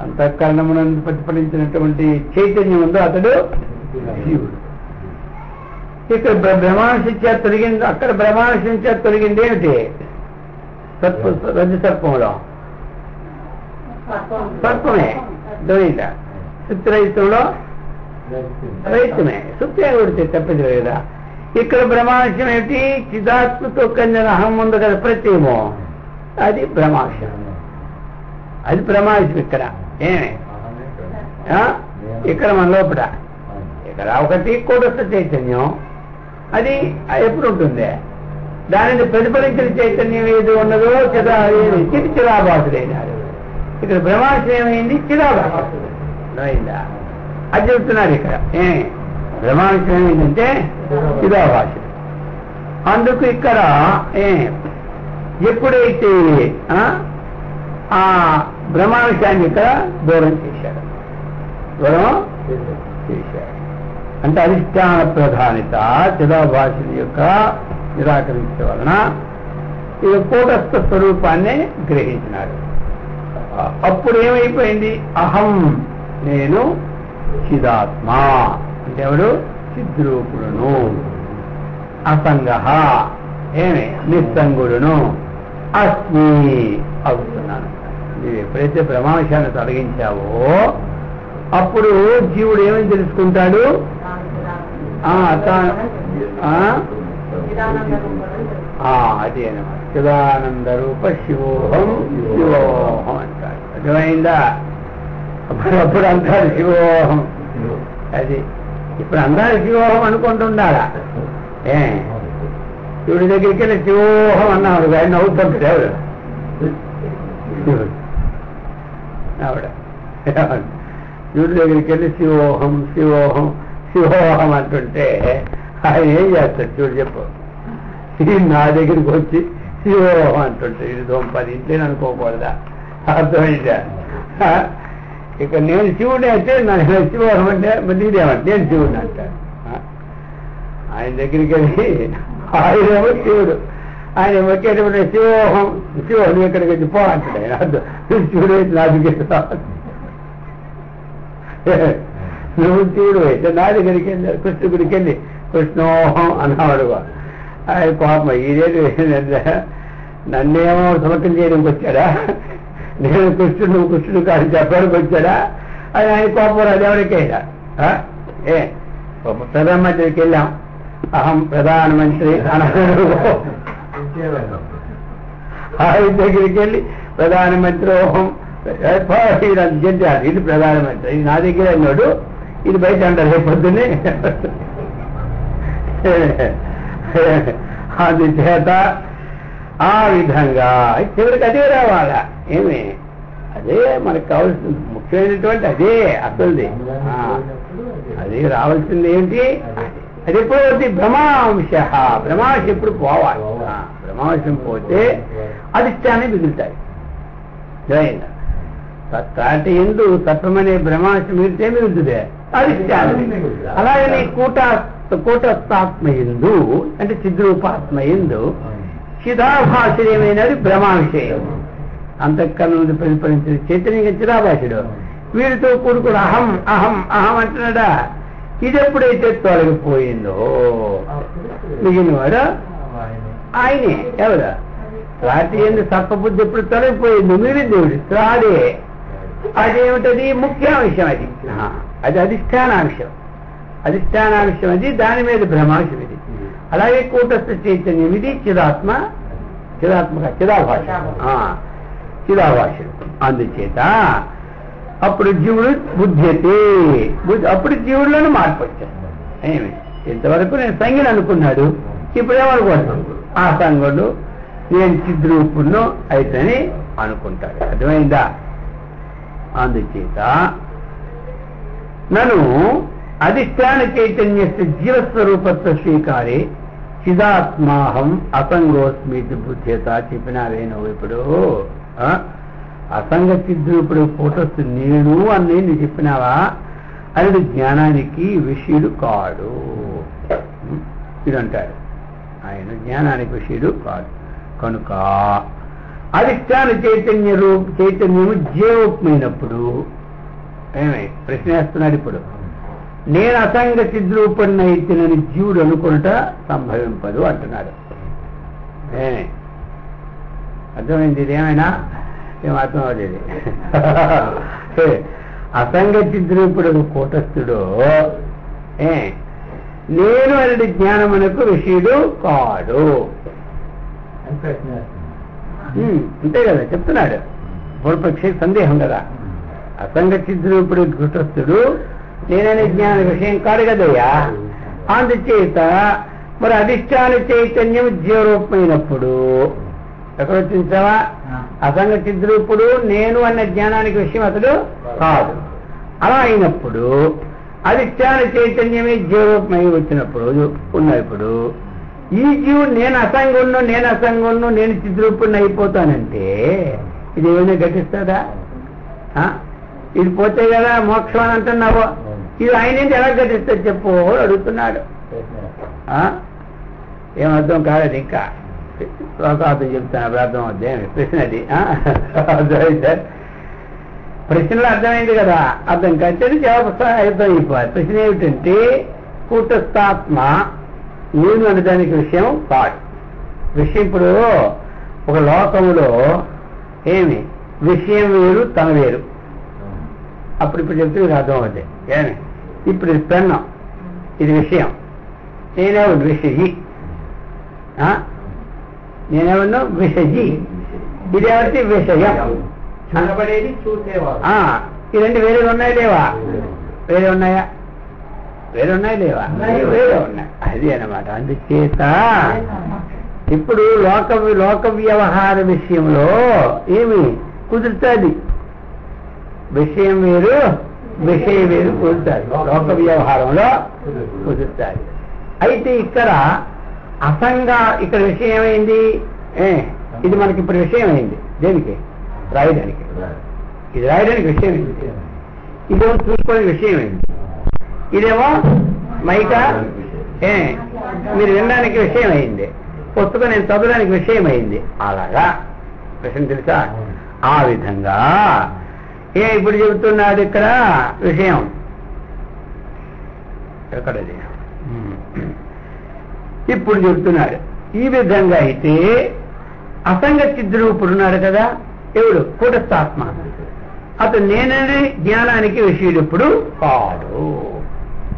అంతఃకరణమునందు ప్రతిఫలించినటువంటి చైతన్యం ఉందో అతడు జీవుడు. ఇక్కడ బ్రహ్మాంశ చేత తొలగింది, అక్కడ బ్రహ్మాంశం చేత తొలగింది ఏమిటి? రజ్జు సర్పంలో సర్పమే దొరికిందా? సుత్తి రైతంలో రైతమే సుత్తే కొడితే తప్పదు కదా. ఇక్కడ బ్రహ్మాంశం ఏమిటి? చిదాత్మతో కందిన అహం ఉంది కదా ప్రత్యేమో, అది బ్రహ్మాంశం. అది బ్రహ్మాంశం. ఇక్కడ ఇక్కడ మన లోపల ఇక్కడ ఒకటి కూటస్థ చైతన్యం, అది ఎప్పుడు ఉంటుంది? దానిని ప్రతిఫలించిన చైతన్యం ఏది ఉన్నదో చిరాభాసుడైనాడు. ఇక్కడ బ్రహ్మాంశం ఏమైంది? చిరాభాసుడు అయిందా? అది చెప్తున్నారు ఇక్కడ. బ్రహ్మాంశం ఏమైందంటే చిరాభాసుడు. అందుకు ఇక్కడ ఎప్పుడైతే ఆ బ్రహ్మాంశాన్ని ఇక్కడ దూరం చేశాడు, దూరం చేశాడు. అంటే అధిష్టాన ప్రధానిత చిదాభాషుని యొక్క నిరాకరించడం వలన ఈ కూటస్థ స్వరూపాన్ని గ్రహించినాడు. అప్పుడు ఏమైపోయింది? అహం, నేను చిదాత్మ అంటే ఎవడు? చిద్రూపుడును, అసంగ ఏమి నిస్సంగుడును, అస్మి అవుతున్నాను. నీవు ఎప్పుడైతే బ్రహ్మాంశాన్ని తొలగించావో అప్పుడు జీవుడు ఏమని తెలుసుకుంటాడు? అది అనమాట చిదానంద రూప శివోహం శివోహం అంటాడు. అర్థమైందా? అప్పుడు అంటారు శివోహం. అది ఇప్పుడు అందరూ శివోహం అనుకుంటుండాలా? శివుడి దగ్గరికి వెళ్ళి శివోహం అన్నాడు, ఆయన నవ్వుతుంటాడు. ఎవరు? ఆవిడ శివుడి దగ్గరికి వెళ్ళి శివోహం శివోహం శివోహం అంటుంటే ఆయన ఏం చేస్తాడు? చూడు చెప్పు. నా దగ్గరికి వచ్చి శివోహం అంటుంటే ఇది దొంపది ఇంట్లోనే అనుకోకూడదా? అర్థమైందా? ఇక నేను శివుడే అంటే నన్ను శివోహం అంటే నీదేమంటే నేను శివుడిని అంటాడు. ఆయన దగ్గరికి వెళ్ళి ఆయనేమో శివుడు, ఆయన ఒకేటప్పుడు శివోహం శివుడు ఎక్కడికి వచ్చి పో అంటాడు. ఆయన అర్థం శివుడు అయితే నా దగ్గరికి రావాలి, నువ్వు శివుడు అయితే నా దగ్గరికి వెళ్ళి కృష్ణుడికి వెళ్ళి కృష్ణోహం అన్నవాడు. ఆయన కోపం, ఇదేంటి నన్నేమో సమకం చేయడానికి వచ్చాడా? నేను కృష్ణుడు కృష్ణుడు కాదు చెప్పడానికి వచ్చాడా? అది ఆయన కోపం. అది ఎవరికైనా ప్రధానమంత్రికి వెళ్ళాం, అహం ప్రధానమంత్రి అన్నాడు. ఆయన దగ్గరికి వెళ్ళి ప్రధానమంత్రి ఓహం గెలిచాడు. ఇది ప్రధానమంత్రి, ఇది నా దగ్గర అన్నాడు, ఇది బయట అంటారు రేపు పొద్దున్నే. అందుచేత ఆ విధంగా చివరికి అదే రావాలా? ఏమి అదే మనకు కావాల్సింది, ముఖ్యమైనటువంటి అదే అసలుది. అది రావాల్సింది ఏంటి? అది ఎప్పుడు వచ్చి భ్రమాంశ. భ్రమాంశం ఎప్పుడు పోవాలి. భ్రమాంశం పోతే అధిష్టానం మిగులుతాయి. తాటి ఎందు తత్వమనే భ్రమాంశం మిగిలితే మిగులుతుంది అధిష్టానం. అలాగని కూటస్థాత్మ ఎందు అంటే చిద్రూపాత్మ ఎందు చిదాభాషయమైనది భ్రమావిషయం. అంతఃకరణ నుండి ప్రతిఫలించిన చైతన్యంగా చిదాభాషుడు వీడితో కూడుకుని అహం అహం అహం అంటున్నాడా? ఇది ఎప్పుడైతే తొలగిపోయిందో మిగిలినవాడు ఆయనే. ఎవరు? రాతి ఎందు సర్పబుద్ధి ఎప్పుడు తొలగిపోయిందో మిగిలిన దేవుడు రాడే. అదేమిటది? ముఖ్యాంశం. అది అధిష్టానాంశం. అధిష్టానాంశం అది, దాని మీద భ్రమాంశం ఇది. అలాగే కూటస్థ చైతన్యం ఇది చిదాత్మక చిదాభాషుడు. అందుచేత అప్పుడు జీవుడు బుద్ధ్యతే, అప్పుడు జీవుడిలోనే మార్పు వచ్చేస్తాడు. ఏమి ఇంతవరకు నేను సంజ్ఞను అనుకున్నాడు, ఇప్పుడు ఏమనుకుంటున్నాను? ఆ సంగుడు నేను చిద్రూపుడును అయితేని అనుకుంటాడు. అర్థమైందా? అందుచేత నన్ను అధిష్టాన చైతన్య జీవస్వరూపత్వ స్వీకారే చిదాత్మాహం అసంగోస్మితి బుద్ధ్యత. చెప్పినావే నువ్వు ఇప్పుడు అసంగ చిద్రూపుడు కూటస్థు నేను అని నువ్వు చెప్పినావా? అది జ్ఞానానికి విషయుడు కాడు. ఇదంటాడు ఆయన, జ్ఞానానికి విషయుడు కాదు. కనుక అధిష్టాన చైతన్యము జీవోపమైనప్పుడు ఏమై ప్రశ్న వేస్తున్నాడు. ఇప్పుడు నేను అసంగ చిద్రూపణ అయితేనని జీవుడు అనుకున్నట సంభవింపదు అంటున్నాడు. అర్థమైంది? ఇదేమైనా ఏమర్థం అవ్వలేదు. అసంగ చిద్రూపుడు కూటస్థుడు నేను అనేది జ్ఞానమునకు విషయుడు కాడు. అంతే కదా చెప్తున్నాడు. పూర్వపక్షి సందేహం కదా. అసంగ చిద్రూపుడు కూటస్థుడు నేననే జ్ఞాన విషయం కాదు కదయ్యా. అందుచేత మరి అధిష్టాన చైతన్యం జీవరూపమైనప్పుడు ఎక్కడ వచ్చించావా? అసంగ చిద్రూపుడు నేను అన్న జ్ఞానానికి విషయం అతడు కాదు. అలా అయినప్పుడు అధిష్టాన చైతన్యమే జీవరూపమై వచ్చినప్పుడు ఉన్నప్పుడు ఈ జీవుడు నేను అసంగుణ్ణు నేను చిద్రూపుణ్ణి అయిపోతానంటే ఇది ఏమైనా ఘటిస్తుందా? ఇది పోతే కదా మోక్షం అని అంటున్నావు, ఇది ఆయన నుంచి ఎలా గతిస్తుంది చెప్పు అడుగుతున్నాడు. ఏమర్థం కాలేదు ఇంకా శ్లోకార్థం చెప్తాను, అప్పుడు అర్థం అవుద్ది. ప్రశ్న అది అర్థమైంది. ప్రశ్నలో అర్థమైంది కదా, అర్థం కంటే జవాబు అర్థం అయిపోవాలి. ప్రశ్న ఏమిటంటే కూటస్థాత్మ నేను అనడానికి విషయం కాదు. విషయం ఇప్పుడు ఒక లోకములో ఏమి విషయం వేరు తన వేరు. ఇప్పుడు చెప్తే మీకు అర్థం అవుతుంది. ఏమి ఇప్పుడు ఇది పెన్నం, ఇది విషయం, నేనేమన్నా విషయి, నేనేమన్నా విషయి, ఇదేమంటే విషయం. చూడబడేది చూసేవాడు. ఈ రెండు వేరే ఉన్నాయి లేవా? వేరే ఉన్నాయా? వేరే ఉన్నాయి లేవా? వేరే ఉన్నాయి. అది అన్నమాట. అందుచేత ఇప్పుడు లోక వ్యవహార విషయంలో ఏమి కుదురుతుంది? విషయం వేరు విషయం వేరు కుదురుతుంది. లోక వ్యవహారంలో కుదురుతుంది. అయితే ఇక్కడ అసంగా ఇక్కడ విషయం ఏమైంది? ఇది మనకి ఇప్పుడు విషయం అయింది. దేనికి? రాయడానికి. ఇది రాయడానికి విషయం అయింది. ఇదేమో చూసుకోవడానికి విషయం అయింది. ఇదేమో మైక మీరు వినడానికి విషయం అయింది. పుస్తకం నేను చదవడానికి విషయం అయింది. అలాగా ప్రశ్న తెలుసా? ఆ విధంగా ఇప్పుడు చెబుతున్నాడు ఇక్కడ విషయం ఎక్కడది ఇప్పుడు చెబుతున్నాడు. ఈ విధంగా అయితే అసంగ చిద్రూపుడు ఉన్నాడు కదా, ఎవడు? కూటస్థాత్మ. అతను నేననే జ్ఞానానికి విషయుడు ఎప్పుడు కాడు.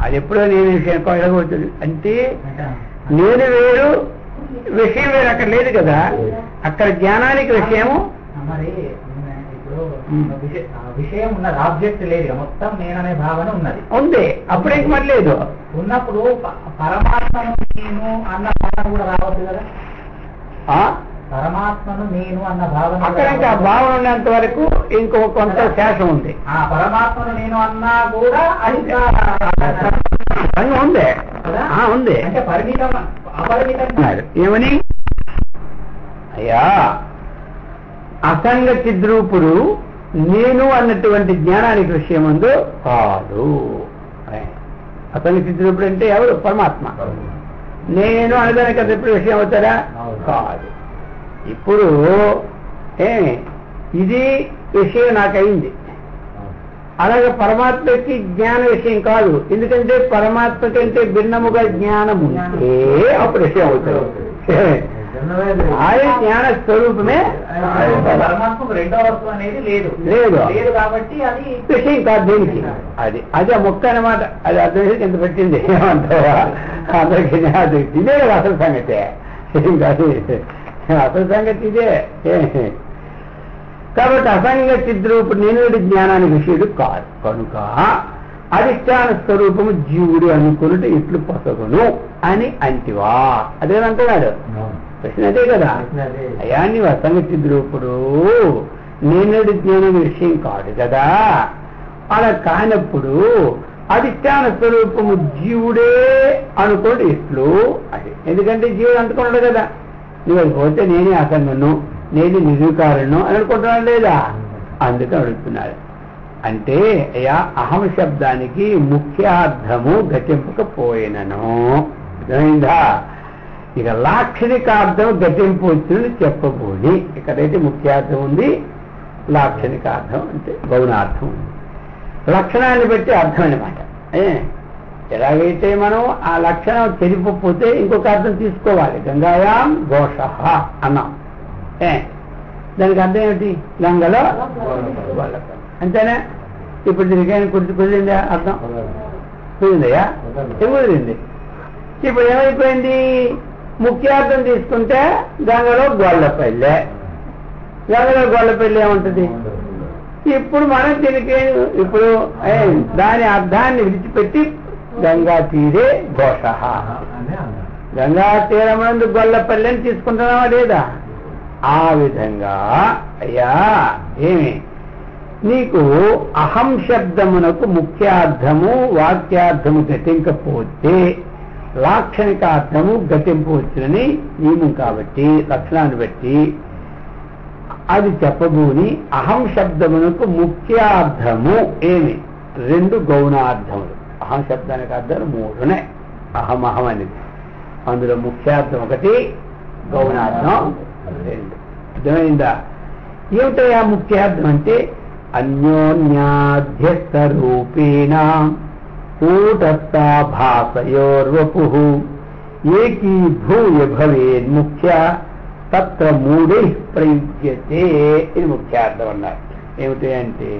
అది ఎప్పుడో నేను విషయం ఎలాగవుతుంది అంటే నేను వేరు విషయం వేరు అక్కడ లేదు కదా. అక్కడ జ్ఞానానికి విషయము మరి ఇప్పుడు విషయం ఉన్నది, ఆబ్జెక్ట్ లేదు, మొత్తం నేననే భావన ఉన్నది ఉంది. అప్పుడే మరి లేదు. ఉన్నప్పుడు పరమాత్మను నేను అన్న భావన కూడా రావద్దు కదా. పరమాత్మను నేను అన్న భావన అక్కడ ఇంకా భావన ఉన్నంత వరకు ఇంకో కొంత శేషం ఉంది. ఆ పరమాత్మను నేను అన్నా కూడా అది ఉంది ఉంది. అంటే పరిమితం అపరిమితం. ఏమని? అయ్యా అసంగ చిద్రూపుడు నేను అన్నటువంటి జ్ఞానానికి విషయం అందు కాదు. అసంగ చిద్రూపుడు అంటే ఎవరు? పరమాత్మ. నేను అనడానికి అది ఎప్పుడు విషయం అవుతారా? కాదు. ఇప్పుడు ఇది విషయం నాకైంది. అలాగే పరమాత్మకి జ్ఞాన విషయం కాదు. ఎందుకంటే పరమాత్మ కంటే భిన్నముగా జ్ఞానం ఉంటే అప్పుడు విషయం అవుతుంది. ఆయన జ్ఞాన స్వరూపమే. పరమాత్మకు రెండో వస్తువు అనేది లేదు లేదు కాబట్టి అది విషయం కాదు దేనికి. అది ఆ మొక్క అన్నమాట. అది అర్థం చేసి ఎంత పెట్టింది ఏమంటావా? అందరికీ ఇదే కదా అసలు సంగతే. కాదు అసలు సంగతి ఇదే. కాబట్టి అసంగ చిద్రూపుడు నేను జ్ఞానానికి విషయుడు కాదు. కనుక అధిష్టాన స్వరూపము జీవుడు అనుకున్నట్టు ఇట్లు పొసగును అని అంటివా? అదేనంటున్నాడు. ప్రశ్న అదే కదా. అయ్యా నీవు అసంగ చిద్రూపుడు నేనడు జ్ఞానం విషయం కాదు కదా. అలా కానప్పుడు అధిష్టాన స్వరూపము జీవుడే అనుకోండి ఇట్లు అది. ఎందుకంటే జీవుడు అనుకున్నాడు కదా. నువ్వు పోతే నేనే అసంగను, నేనే నిర్వికారణను అని అనుకుంటున్నాడు లేదా? అందుకే అడుగుతున్నాడు. అంటే అయ్యా అహం శబ్దానికి ముఖ్యార్థము ఘటింపకపోయినను అర్థమైందా? ఇక లాక్షణికార్థం ఘటింపు వచ్చిందని చెప్పబోని. ఇక్కడైతే ముఖ్యార్థం ఉంది, లాక్షణికార్థం అంటే గౌణార్థం ఉంది. లక్షణాన్ని బట్టి అర్థం అన్నమాట. ఎలాగైతే మనం ఆ లక్షణం తెలియకపోతే ఇంకొక అర్థం తీసుకోవాలి. గంగాయాం ఘోష అన్నాం. దానికి అర్థం ఏమిటి? గంగలో అంతేనా? ఇప్పుడు దీనికైనా కుదిరిందా? అర్థం కుదిరిందయ్యా? ఏం కుదిరింది? ఇప్పుడు ఏమైపోయింది? ముఖ్యార్థం తీసుకుంటే గంగలో గొల్లపల్లె. గంగలో గొల్లపల్లె ఏముంటుంది? ఇప్పుడు మనం దీనికి ఇప్పుడు దాని అర్థాన్ని విడిచిపెట్టి గంగా తీరే ఘోష, గంగా తీరమునందు గొల్లపల్లెని తీసుకుంటున్నావా లేదా? ఆ విధంగా అయ్యా ఏమి నీకు అహం శబ్దమునకు ముఖ్యార్థము వాక్యార్థము ఘటింకపోతే లాక్షణికార్థము ఘటింపు వచ్చినని నియమం. కాబట్టి లక్షణాన్ని బట్టి అది చెప్పబోని అహం శబ్దమునకు ముఖ్యార్థము ఏమి? 2 గౌణార్థములు. అహం శబ్దానికి అర్థాలు 3 అహం అహం అనేది. అందులో ముఖ్యార్థం 1, గౌణార్థం 2. అర్థమైందా? ఏమిటయా ముఖ్యార్థం అంటే అన్యోన్యాధ్యస్థ రూపేణ కూటస్థాభాసయోర్వపు ఏకీభూయ భవేద్ ముఖ్య తత్ర 3 ప్రయుజ్యతే. ఇది ముఖ్యార్థం అన్నారు. ఏమిటి అంటే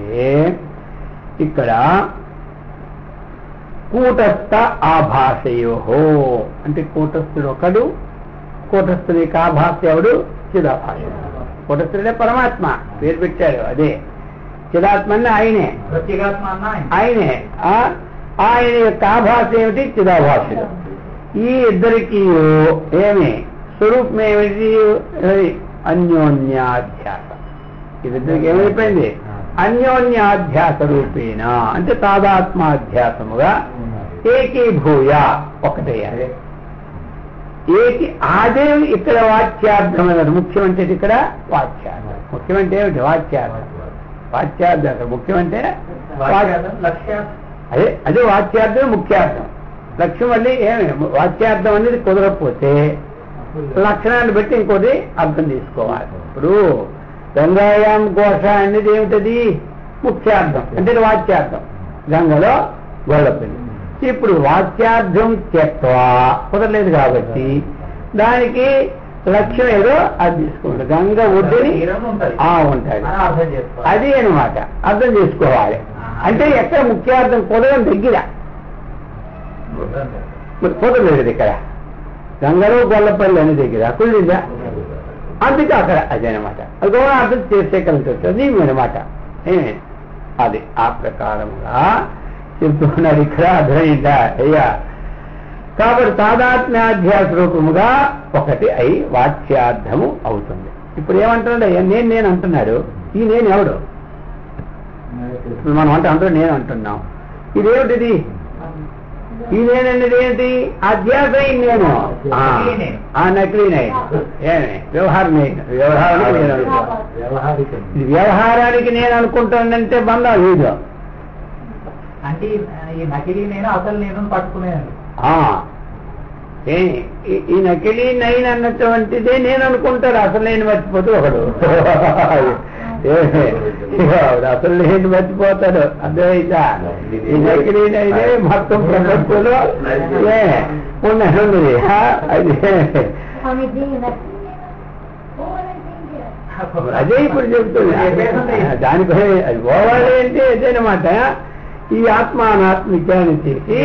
ఇక్కడ కూటస్థ ఆభాసయో అంటే కూటస్థుడు ఒకడు, కూటస్థుడి యొక్క ఆభాస ఎవడు? చిదాభాసుడు. కూటస్థుడే పరమాత్మ, పేరు పెట్టాడు అదే. చిదాత్మ అన్న ఆయనే, ఆయనే. ఆయన యొక్క ఆభాస ఏమిటి? చిదాభాసుడు. ఈ ఇద్దరికి ఏమి స్వరూపం ఏమిటి? అన్యోన్యాధ్యాస. ఇద్దరికి ఏమైపోయింది? అన్యోన్యాధ్యాస రూపేణ అంటే తాదాత్మాధ్యాసముగా ఏకీభూయ ఒకటే. అదే ఇక్కడ వాచ్యార్థం అన్నారు. ముఖ్యం అంటే ఇక్కడ వాచ్యార్థం. ముఖ్యమంటే ఏమిటి? వాచ్యార్థం. వాచ్యార్థం అక్కడ ముఖ్యమంటే అదే వాచ్యార్థం, ముఖ్యార్థం. లక్ష్యం వల్ల ఏమి? వాచ్యార్థం అనేది కుదరకపోతే లక్షణాన్ని బట్టి ఇంకోటి అర్థం తీసుకోవాలి. ఇప్పుడు గంగాయాం ఘోష అనేది ఏమిటది? ముఖ్యార్థం అంటే వాచ్యార్థం. గంగలో గొల్లపిల్లి. ఇప్పుడు వాచ్యార్థం చెత్వా కుదరలేదు కాబట్టి దానికి లక్ష్యం ఏదో అది తీసుకోండి. గంగ ఒడ్డుని ఉంటాయి, అది అనమాట. అర్థం చేసుకోవాలి. అంటే ఎక్కడ ముఖ్యార్థం కుదరం దగ్గర కుదరలేదు. ఇక్కడ గంగలో గొల్లపల్లి అనే దగ్గర కుదిరిందా? అందుకే అక్కడ అదేనమాట. అది కూడా అర్థం చేసే కలిసి అనమాట. అది ఆ ప్రకారంగా చెప్తున్నాడు ఇక్కడ. అర్థమైందా అయ్యా? కాబట్టి తాదాత్మ్యాధ్యాస రూపముగా ఒకటి అయి వాచ్యార్థము అవుతుంది. ఇప్పుడు ఏమంటున్నాడు? నేను అంటున్నాడు. ఈ నేను ఎవడు? మనం అంటాం నేను అంటున్నాం. ఇదేమిటిది? ఈ నేననేది ఏంటి? అధ్యాస నేను, ఆ నకిలీ నేను. ఏమే వ్యవహారం నేను, వ్యవహారానికి నేను అనుకో. వ్యవహారానికి నేను అనుకుంటానంటే బంధం లేదు. అంటే ఈ నకిలీ నేను అసలు నేను పట్టుకునేది. ఈ నకిలీ నైన్ అన్నటువంటిదే నేను అనుకుంటాడు. అసలు నేను మర్చిపోతూ ఒకడు అసలు నేను మర్చిపోతాడు. అర్థమైందా? ఈ నకిలీ నైనే మొత్తం ప్రపంచంలో ఉన్నది. అదే ఇప్పుడు చెప్తుంది. దానిపై అది పోవాలి అంటే అదేనమాట. ఈ ఆత్మ అనాత్మికాన్ని చేసి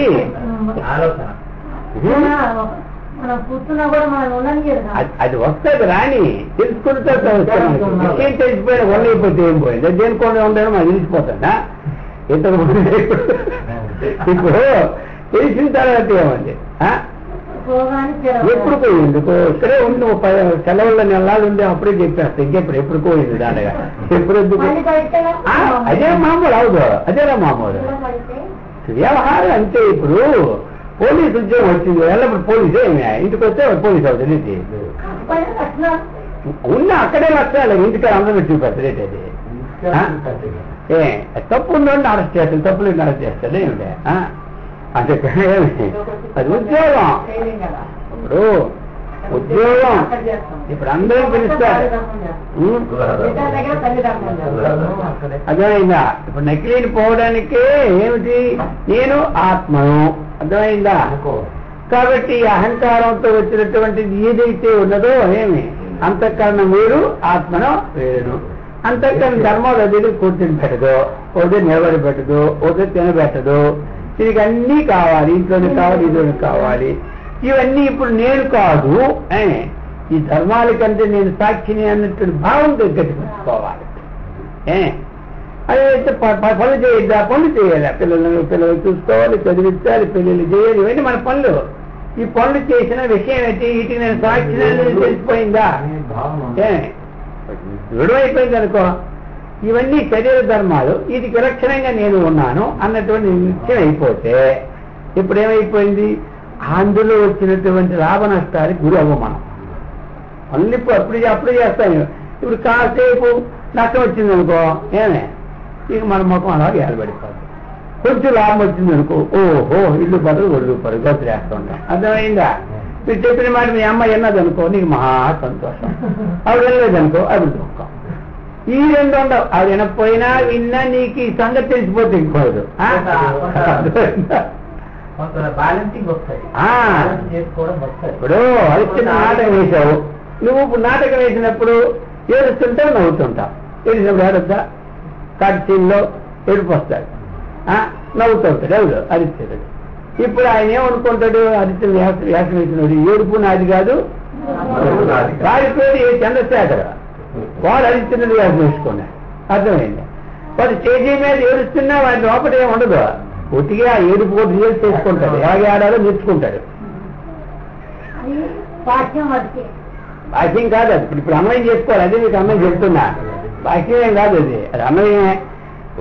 అది వస్తుంది రాని తెలుసుకుంటే ఏం తెలిసిపోయినా వండైపోతే ఏం పోయింది? దేనికోండి ఉండడం అది తెలిసిపోతుందా? ఇంతకుముందు ఇప్పుడు తెలిసిన తర్వాత ఏమండి? ఎప్పుడు పోయింది? ఇక్కడే ఉండి సెలవుల్లో నెలలు ఉండి అప్పుడే చెప్పేస్తా. ఇంకెప్పుడు ఎప్పుడు పోయింది దానిగా? ఎప్పుడు అదే మామూలు అవుదు. అదేనా మామూలు వ్యవహారం అంతే. ఇప్పుడు పోలీసు ఉద్యోగం వచ్చింది, ఎల్లప్పుడు పోలీసు ఏమి ఇంటికి వస్తే పోలీసు అవుతుంది. ఉన్న అక్కడే లక్షాలు ఇంటికి అందరూ చూపెడతారు. అది తప్పు ఉందండి అరెస్ట్ చేస్తాడు, తప్పులు అరెస్ట్ చేస్తాడు. ఏమిటి అంటే అది ఉద్యోగం. ఇప్పుడు ఉద్యోగం ఇప్పుడు అందరూ పిలుస్తారు. అర్థమైందా? ఇప్పుడు నకిలీని పోవడానికే ఏమిటి? నేను ఆత్మను. అర్థమైందా? కాబట్టి అహంకారంతో వచ్చినటువంటిది ఏదైతే ఉన్నదో ఏమి అంతఃకరణం వేరు, ఆత్మను వేరు. అంతఃకరణ ధర్మాలు అది కూర్చొని పెట్టదు, ఒకటి నిలబడి పెట్టదు, ఒకటి తినబెట్టదు. దీనికి అన్నీ కావాలి. ఇంట్లోనే కావాలి, ఇంట్లోనే కావాలి. ఇవన్నీ ఇప్పుడు నేను కాదు. ఈ ధర్మాల కంటే నేను సాక్షిని అన్నటువంటి భావంతో గట్టిపెట్టుకోవాలి. అదైతే పనులు చేయొద్దా? పనులు చేయాలి. పిల్లలు చూసుకోవాలి, చదివించాలి, పెళ్ళిళ్ళు చేయాలి. ఇవన్నీ మన పనులు. ఈ పనులు చేసిన విషయం ఏంటి? వీటికి నేను సాక్షిని తెలిసిపోయిందా? విడువైపోయింది అనుకో. ఇవన్నీ శరీర ధర్మాలు. వీటికి విలక్షణంగా నేను ఉన్నాను అన్నటువంటి నిశ్చయం అయిపోతే ఇప్పుడు ఏమైపోయింది? అందులో వచ్చినటువంటి లాభ నష్టానికి గురి అవ్వం మనం. పనులు ఇప్పుడు అప్పుడు చేస్తాను. ఇప్పుడు కాసేపు నష్టం వచ్చింది అనుకో ఏమే ఇక మన ముఖం అలా ఏర్పడిపోతుంది. కొంచెం లాభం వచ్చింది అనుకో ఓహో ఇల్లు బదులు రూపాయలు గతులు వేస్తూ ఉంటాం. అర్థమైందా? మీరు చెప్పిన మాట మీ అమ్మ విన్నది అనుకో నీకు మహా సంతోషం, ఆవిడ వినలేదనుకో అవి దుఃఖం. ఈ రెండు ఉండవు. ఆవిడ వినకపోయినా విన్నా నీకు ఈ సంగతి తెలిసిపోతే ఇంకోదు. ఇప్పుడు హరిశ్చంద్ర నాటకం వేసావు, నువ్వు ఇప్పుడు నాటకం వేసినప్పుడు ఏడుస్తుంటావు నవ్వుతుంటావు. ఏడిసినప్పుడు ఏడొద్దా? కట్సీన్లో ఏడుపు వస్తాడు, నవ్వుతుంటాడు ఎవరు హరిశ్చంద్రుడు. ఇప్పుడు ఆయన ఏమనుకుంటాడు? హరిశ్చంద్ర వ్యాసం వేసినాడు ఏడుపు నాది కాదు, వాడి పేరు చంద్రశేఖర్, వాడు హరిశ్చంద్రుడు వ్యాసం వేసుకున్నాడు. అర్థమైంది? వాడు స్టేజీ మీద ఏడుస్తున్నా వాడి లోపల ఏమి ఉండదు, ఒట్టిగా ఆ ఏడుపు కూడా రియల్ చేసుకుంటాడు, ఎలాగే ఆడాలో నేర్చుకుంటాడు. భాష్యం కాదు అది, ఇప్పుడు అన్వయం చేసుకోవాలి. అదే మీకు అన్వయం చెప్తున్నా, భాష్యం ఏం కాదు అది, అది అన్వయమే.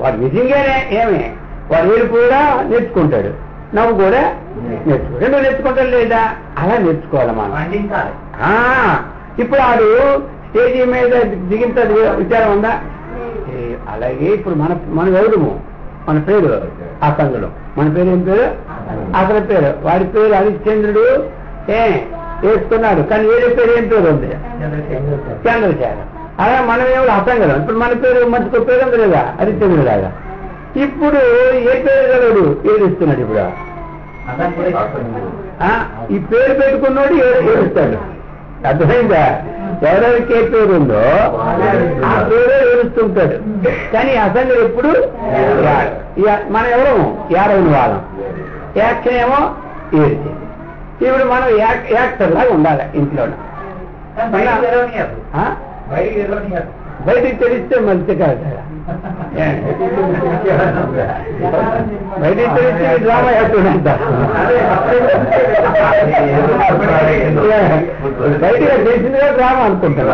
వాడు నిజంగానే ఏమే వాడు ఏడుపు కూడా నేర్చుకుంటాడు, నవ్వు కూడా నేర్చుకుంటాడు, రెండు నేర్చుకుంటాడు లేదా? అలా నేర్చుకోవాలి మనం. ఇప్పుడు వాడు స్టేజీ మీద దిగిన విచారం ఉందా? అలాగే ఇప్పుడు మనం ఎవరుము, మన పేరు ఆసంగుడు, మన పేరు ఏం పేరు? అసలు పేరు వాడి పేరు హరిశ్చంద్రుడు వేస్తున్నాడు, కానీ వేరే పేరు ఏం పేరు ఉంది? చంద్రశేఖర్. అలా మనం ఏమిటి అసంగలం. ఇప్పుడు మన పేరు మంచి పేరు ఉంది లేదా? హరిశ్చంద్రుడు లాగా. ఇప్పుడు ఏ పేరు గలడు ఏడుస్తున్నాడు? ఇప్పుడు ఈ పేరు పెట్టుకున్నాడు ఏడుస్తాడు. అర్థమైందా? ఎవరెవరికి ఏ పేరు ఉందో ఆ పేరు ఏడుస్తుంటాడు, కానీ అసంగడు ఎప్పుడు మనం ఎవరము యారవుని వాళ్ళం, యాక్షన్ ఏమో ఏడిచి. ఇప్పుడు మనం యాక్టర్ లాగా ఉండాలి ఇంట్లో. బయటికి తెలిస్తే మంచి కాదు, బయటికి తెలిస్తే డ్రామా యాక్టర్ అంటారు. బయటగా తెలిసిందిగా డ్రామా అనుకుంటారు.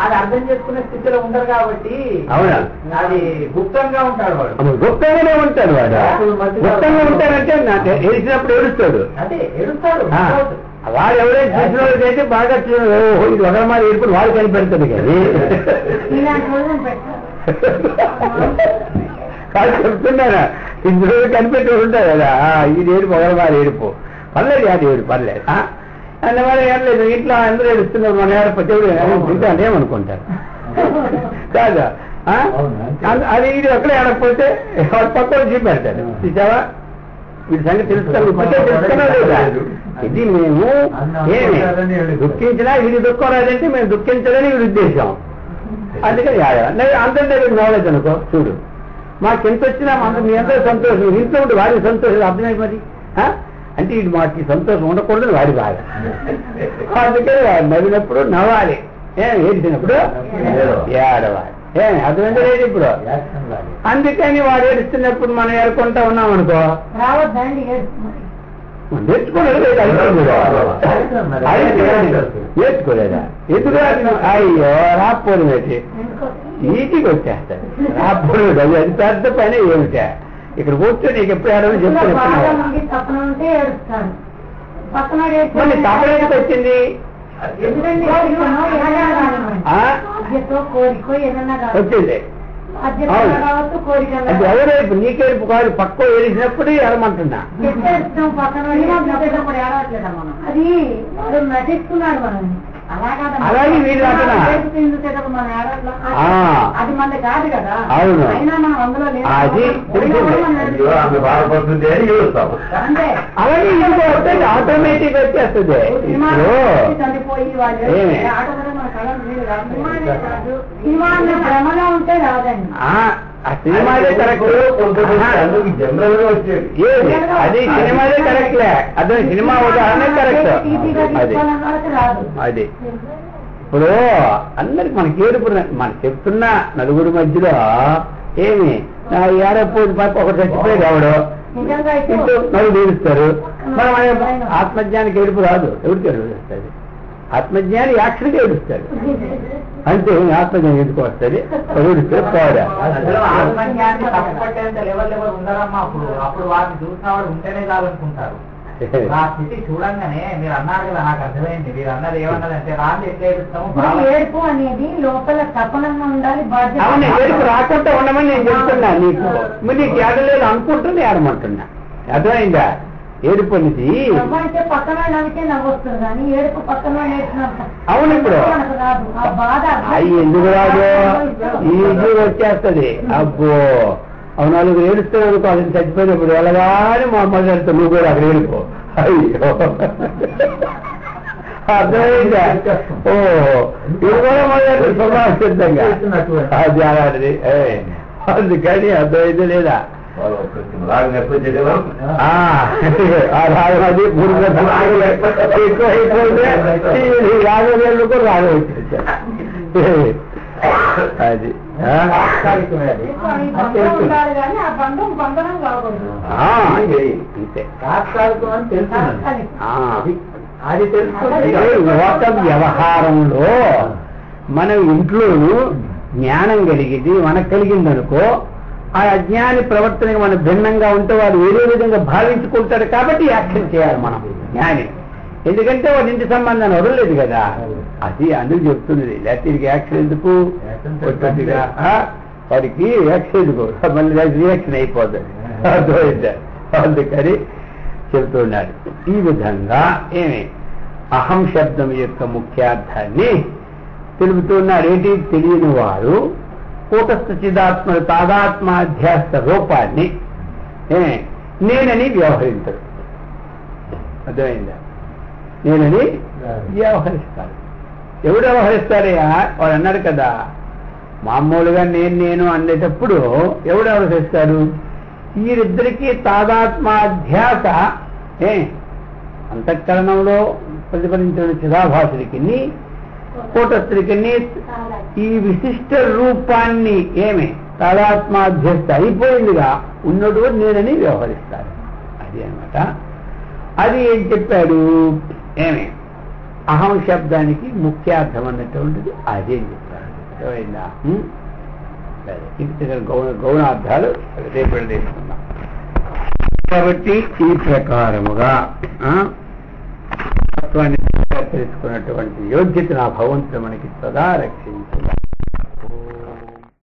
అది అర్థం చేసుకునే స్థితిలో ఉండరు కాబట్టి అవునా, అది గుప్తంగా ఉంటాడు వాడు. గుప్తంగానే ఉంటాడు వాడు. గుప్తంగా ఉంటాడంటే ఏడిచినప్పుడు ఏడుస్తాడు. అదే ఏడుస్తాడు. వాడు ఎవరైనా చూసిన వాళ్ళకి అయితే బాగా ఇది ఒకరి మాట ఏడుపుని వాడు కనిపెడతాడు. కానీ కాదు చెప్తున్నారా, ఇందులో కనిపెట్టి ఉంటారు కదా, ఇది ఏడుపు ఒకరి మాట ఏడుపు పర్లేదు, అది ఏడు పర్లేదు అందువల్ల ఏం లేదు. ఇంట్లో అందరూ ఏడుస్తున్నారు, మన ఏడపతి ఇంకా ఏమనుకుంటారు కాదా? అది ఇది ఎక్కడ ఏడకపోతే పక్కన చూపెడతాడు. చూసావా, వీడి సంగతి తెలుసుకోవాలి. ఇది మేము ఏమి దుఃఖించినా వీడి దుఃఖం రాదంటే మేము దుఃఖించాలని వీడి ఉద్దేశం. అందుకని అందరి దగ్గర నవ్వలేదు అనుకో, చూడు మాకు ఎంత వచ్చినా మీ అందరూ సంతోషం, ఇంట్లో ఉంటే వారికి సంతోషం అర్థమై మరి. అంటే ఇది మాకు సంతోషం ఉండకూడదు వాడి బాధ. అందుకని వాడు నవ్వినప్పుడు నవ్వాలి, ఏడిచినప్పుడు ఏడవాలి. అర్థమైంది లేదు ఇప్పుడు. అందుకని వాడు ఏడుస్తున్నప్పుడు మనం ఏడుకుంటా ఉన్నాం అనుకో, నేర్చుకోలేదు నేర్చుకోలేదా? ఎందుకు అయ్యో రాపోరు పెట్టి ఈటికి వచ్చేస్తాడు. రాపోరు అది అది పెద్ద పని ఏమిటా? ఇక్కడ కూర్చొని నీకు ఎప్పుడు ఏడని చెప్తాను. మళ్ళీ తప్పడానికి వచ్చింది వచ్చింది. అది ఎవరైపు నీకేపు కాదు, పక్క ఏడిసినప్పుడు ఏడమంటున్నా. అలాగే వీళ్ళు అంటున్నా. అవును, అది అలాగే ఇది వస్తుంది, ఆటోమేటిక్ వచ్చేస్తుంది. ఆ సినిమాదే కరెక్ట్, అది సినిమాదే కరెక్ట్లే. అదే సినిమా ఉదాహరణ కరెక్ట్. అది ఇప్పుడు అందరికి మనకి ఏడుపు మనం చెప్తున్నా నలుగురి మధ్యలో ఏమి ఏడపోయి పక్క ఒక చచ్చిపోయి రావడం ఇంటూ నలుగురు ఏడుస్తారు. మనం ఆత్మజ్ఞానికి ఏడుపు రాదు. ఎవరికి ఏడుస్తుంది? ఆత్మజ్ఞాని యాక్షన్గా ఏడుస్తాడు అంతే. ఆత్మజ్ఞానం ఎందుకు వస్తుంది? ఏడుస్తే పోడా. ఆత్మజ్ఞాన్ని తప్పట్టేంత లెవెల్ ఉండరమ్మా. అప్పుడు వారిని చూసిన వాడు ఉంటేనే కాదనుకుంటారు. ఆ స్థితి చూడంగానే మీరు అన్నారు కదా, నాకు అర్థమైంది. మీరు అన్నది ఏమన్నదంటే రాళ్ళు ఎట్లా ఏడుస్తాము, ఏడుపు అనేది లోపల తపనంగా ఉండాలి. అవును, ఏడుపు రాకుండా ఉండమని నేను చెప్తున్నా నీకు. మరి నీకు ఏడలేదు అనుకుంటుంది ఏడమంటున్నా. అర్థమైందా? ఏడుపు అనేది అంటే పక్కన నవ్వితే నవ్వొస్తుంది కానీ ఏడుపు పక్కన అవును. ఇప్పుడు రాదు ఆ బాధ. అవి ఎందుకు రాదు? ఈజీ వచ్చేస్తుంది. అబ్బో అవి నలుగురు ఏడుస్తున్నావు అనుకో, అది చచ్చిపోయినప్పుడు వెళ్ళగానే మా అమ్మ వెళ్తావు, నువ్వు కూడా అక్కడ ఏడుకో. అయ్యో అర్థమైందా? ఓ ఇది కూడా మొదలు స్వభావితంగా అది అలాంటిది. అందుకని అర్థమైందే లేదా? రాగం అది ఎక్కువ అయిపోతే రాగం వెళ్ళుకో రాగం వచ్చేసారు. అది లోక వ్యవహారంలో మనం ఇంట్లోనూ జ్ఞానం కలిగింది మనకు కలిగిందనుకో, ఆ అజ్ఞాని ప్రవర్తనకి మనం భిన్నంగా ఉంటే వాడు వేరే విధంగా భావించుకుంటాడు. కాబట్టి యాక్షన్ చేయాలి మనం జ్ఞాని. ఎందుకంటే వాడి ఇంటి సంబంధాన్ని వదలలేదు కదా, అది అందుకు చెప్తున్నది. లేకపోతే దీనికి యాక్షన్ ఎందుకు? వాడికి యాక్షన్ ఎందుకు? మళ్ళీ రియాక్షన్ అయిపోతుంది. అందుకని చెబుతున్నాడు. ఈ విధంగా ఏమి అహం శబ్దం యొక్క ముఖ్యార్థాన్ని తెలుపుతున్నాడు. ఏంటి? తెలియని వారు కూటస్థ చిదాత్మ తాదాత్మాధ్యాస రూపాన్ని నేనని వ్యవహరించరు. అర్థమైందా? నేనని వ్యవహరిస్తాడు. ఎవడు వ్యవహరిస్తారయ్యా? వాడు అన్నాడు కదా, మామూలుగా నేను అనేటప్పుడు ఎవడు వ్యవహరిస్తాడు? వీరిద్దరికీ తాదాత్మాధ్యాస అంతఃకరణంలో ప్రతిఫలించిన చిదాభాసుడికి కూటస్థుడికి ఈ విశిష్ట రూపాన్ని తాదాత్మాధ్యస్థ అయిపోయిందిగా ఉన్నట్టు నేనని వ్యవహరిస్తాడు. అది అన్నమాట. అది ఏం చెప్పాడు? అహం శబ్దానికి ముఖ్యార్థం అన్నటువంటిది అదేం చెప్పాడు. అర్థమైందా? గౌణార్థాలు రేపు తీసుకున్నాం. కాబట్టి ఈ ప్రకారముగా తత్వాన్ని తెలుసుకున్నటువంటి యోగ్యత నా భగవంతుడు మనకి సదా రక్షించాలి.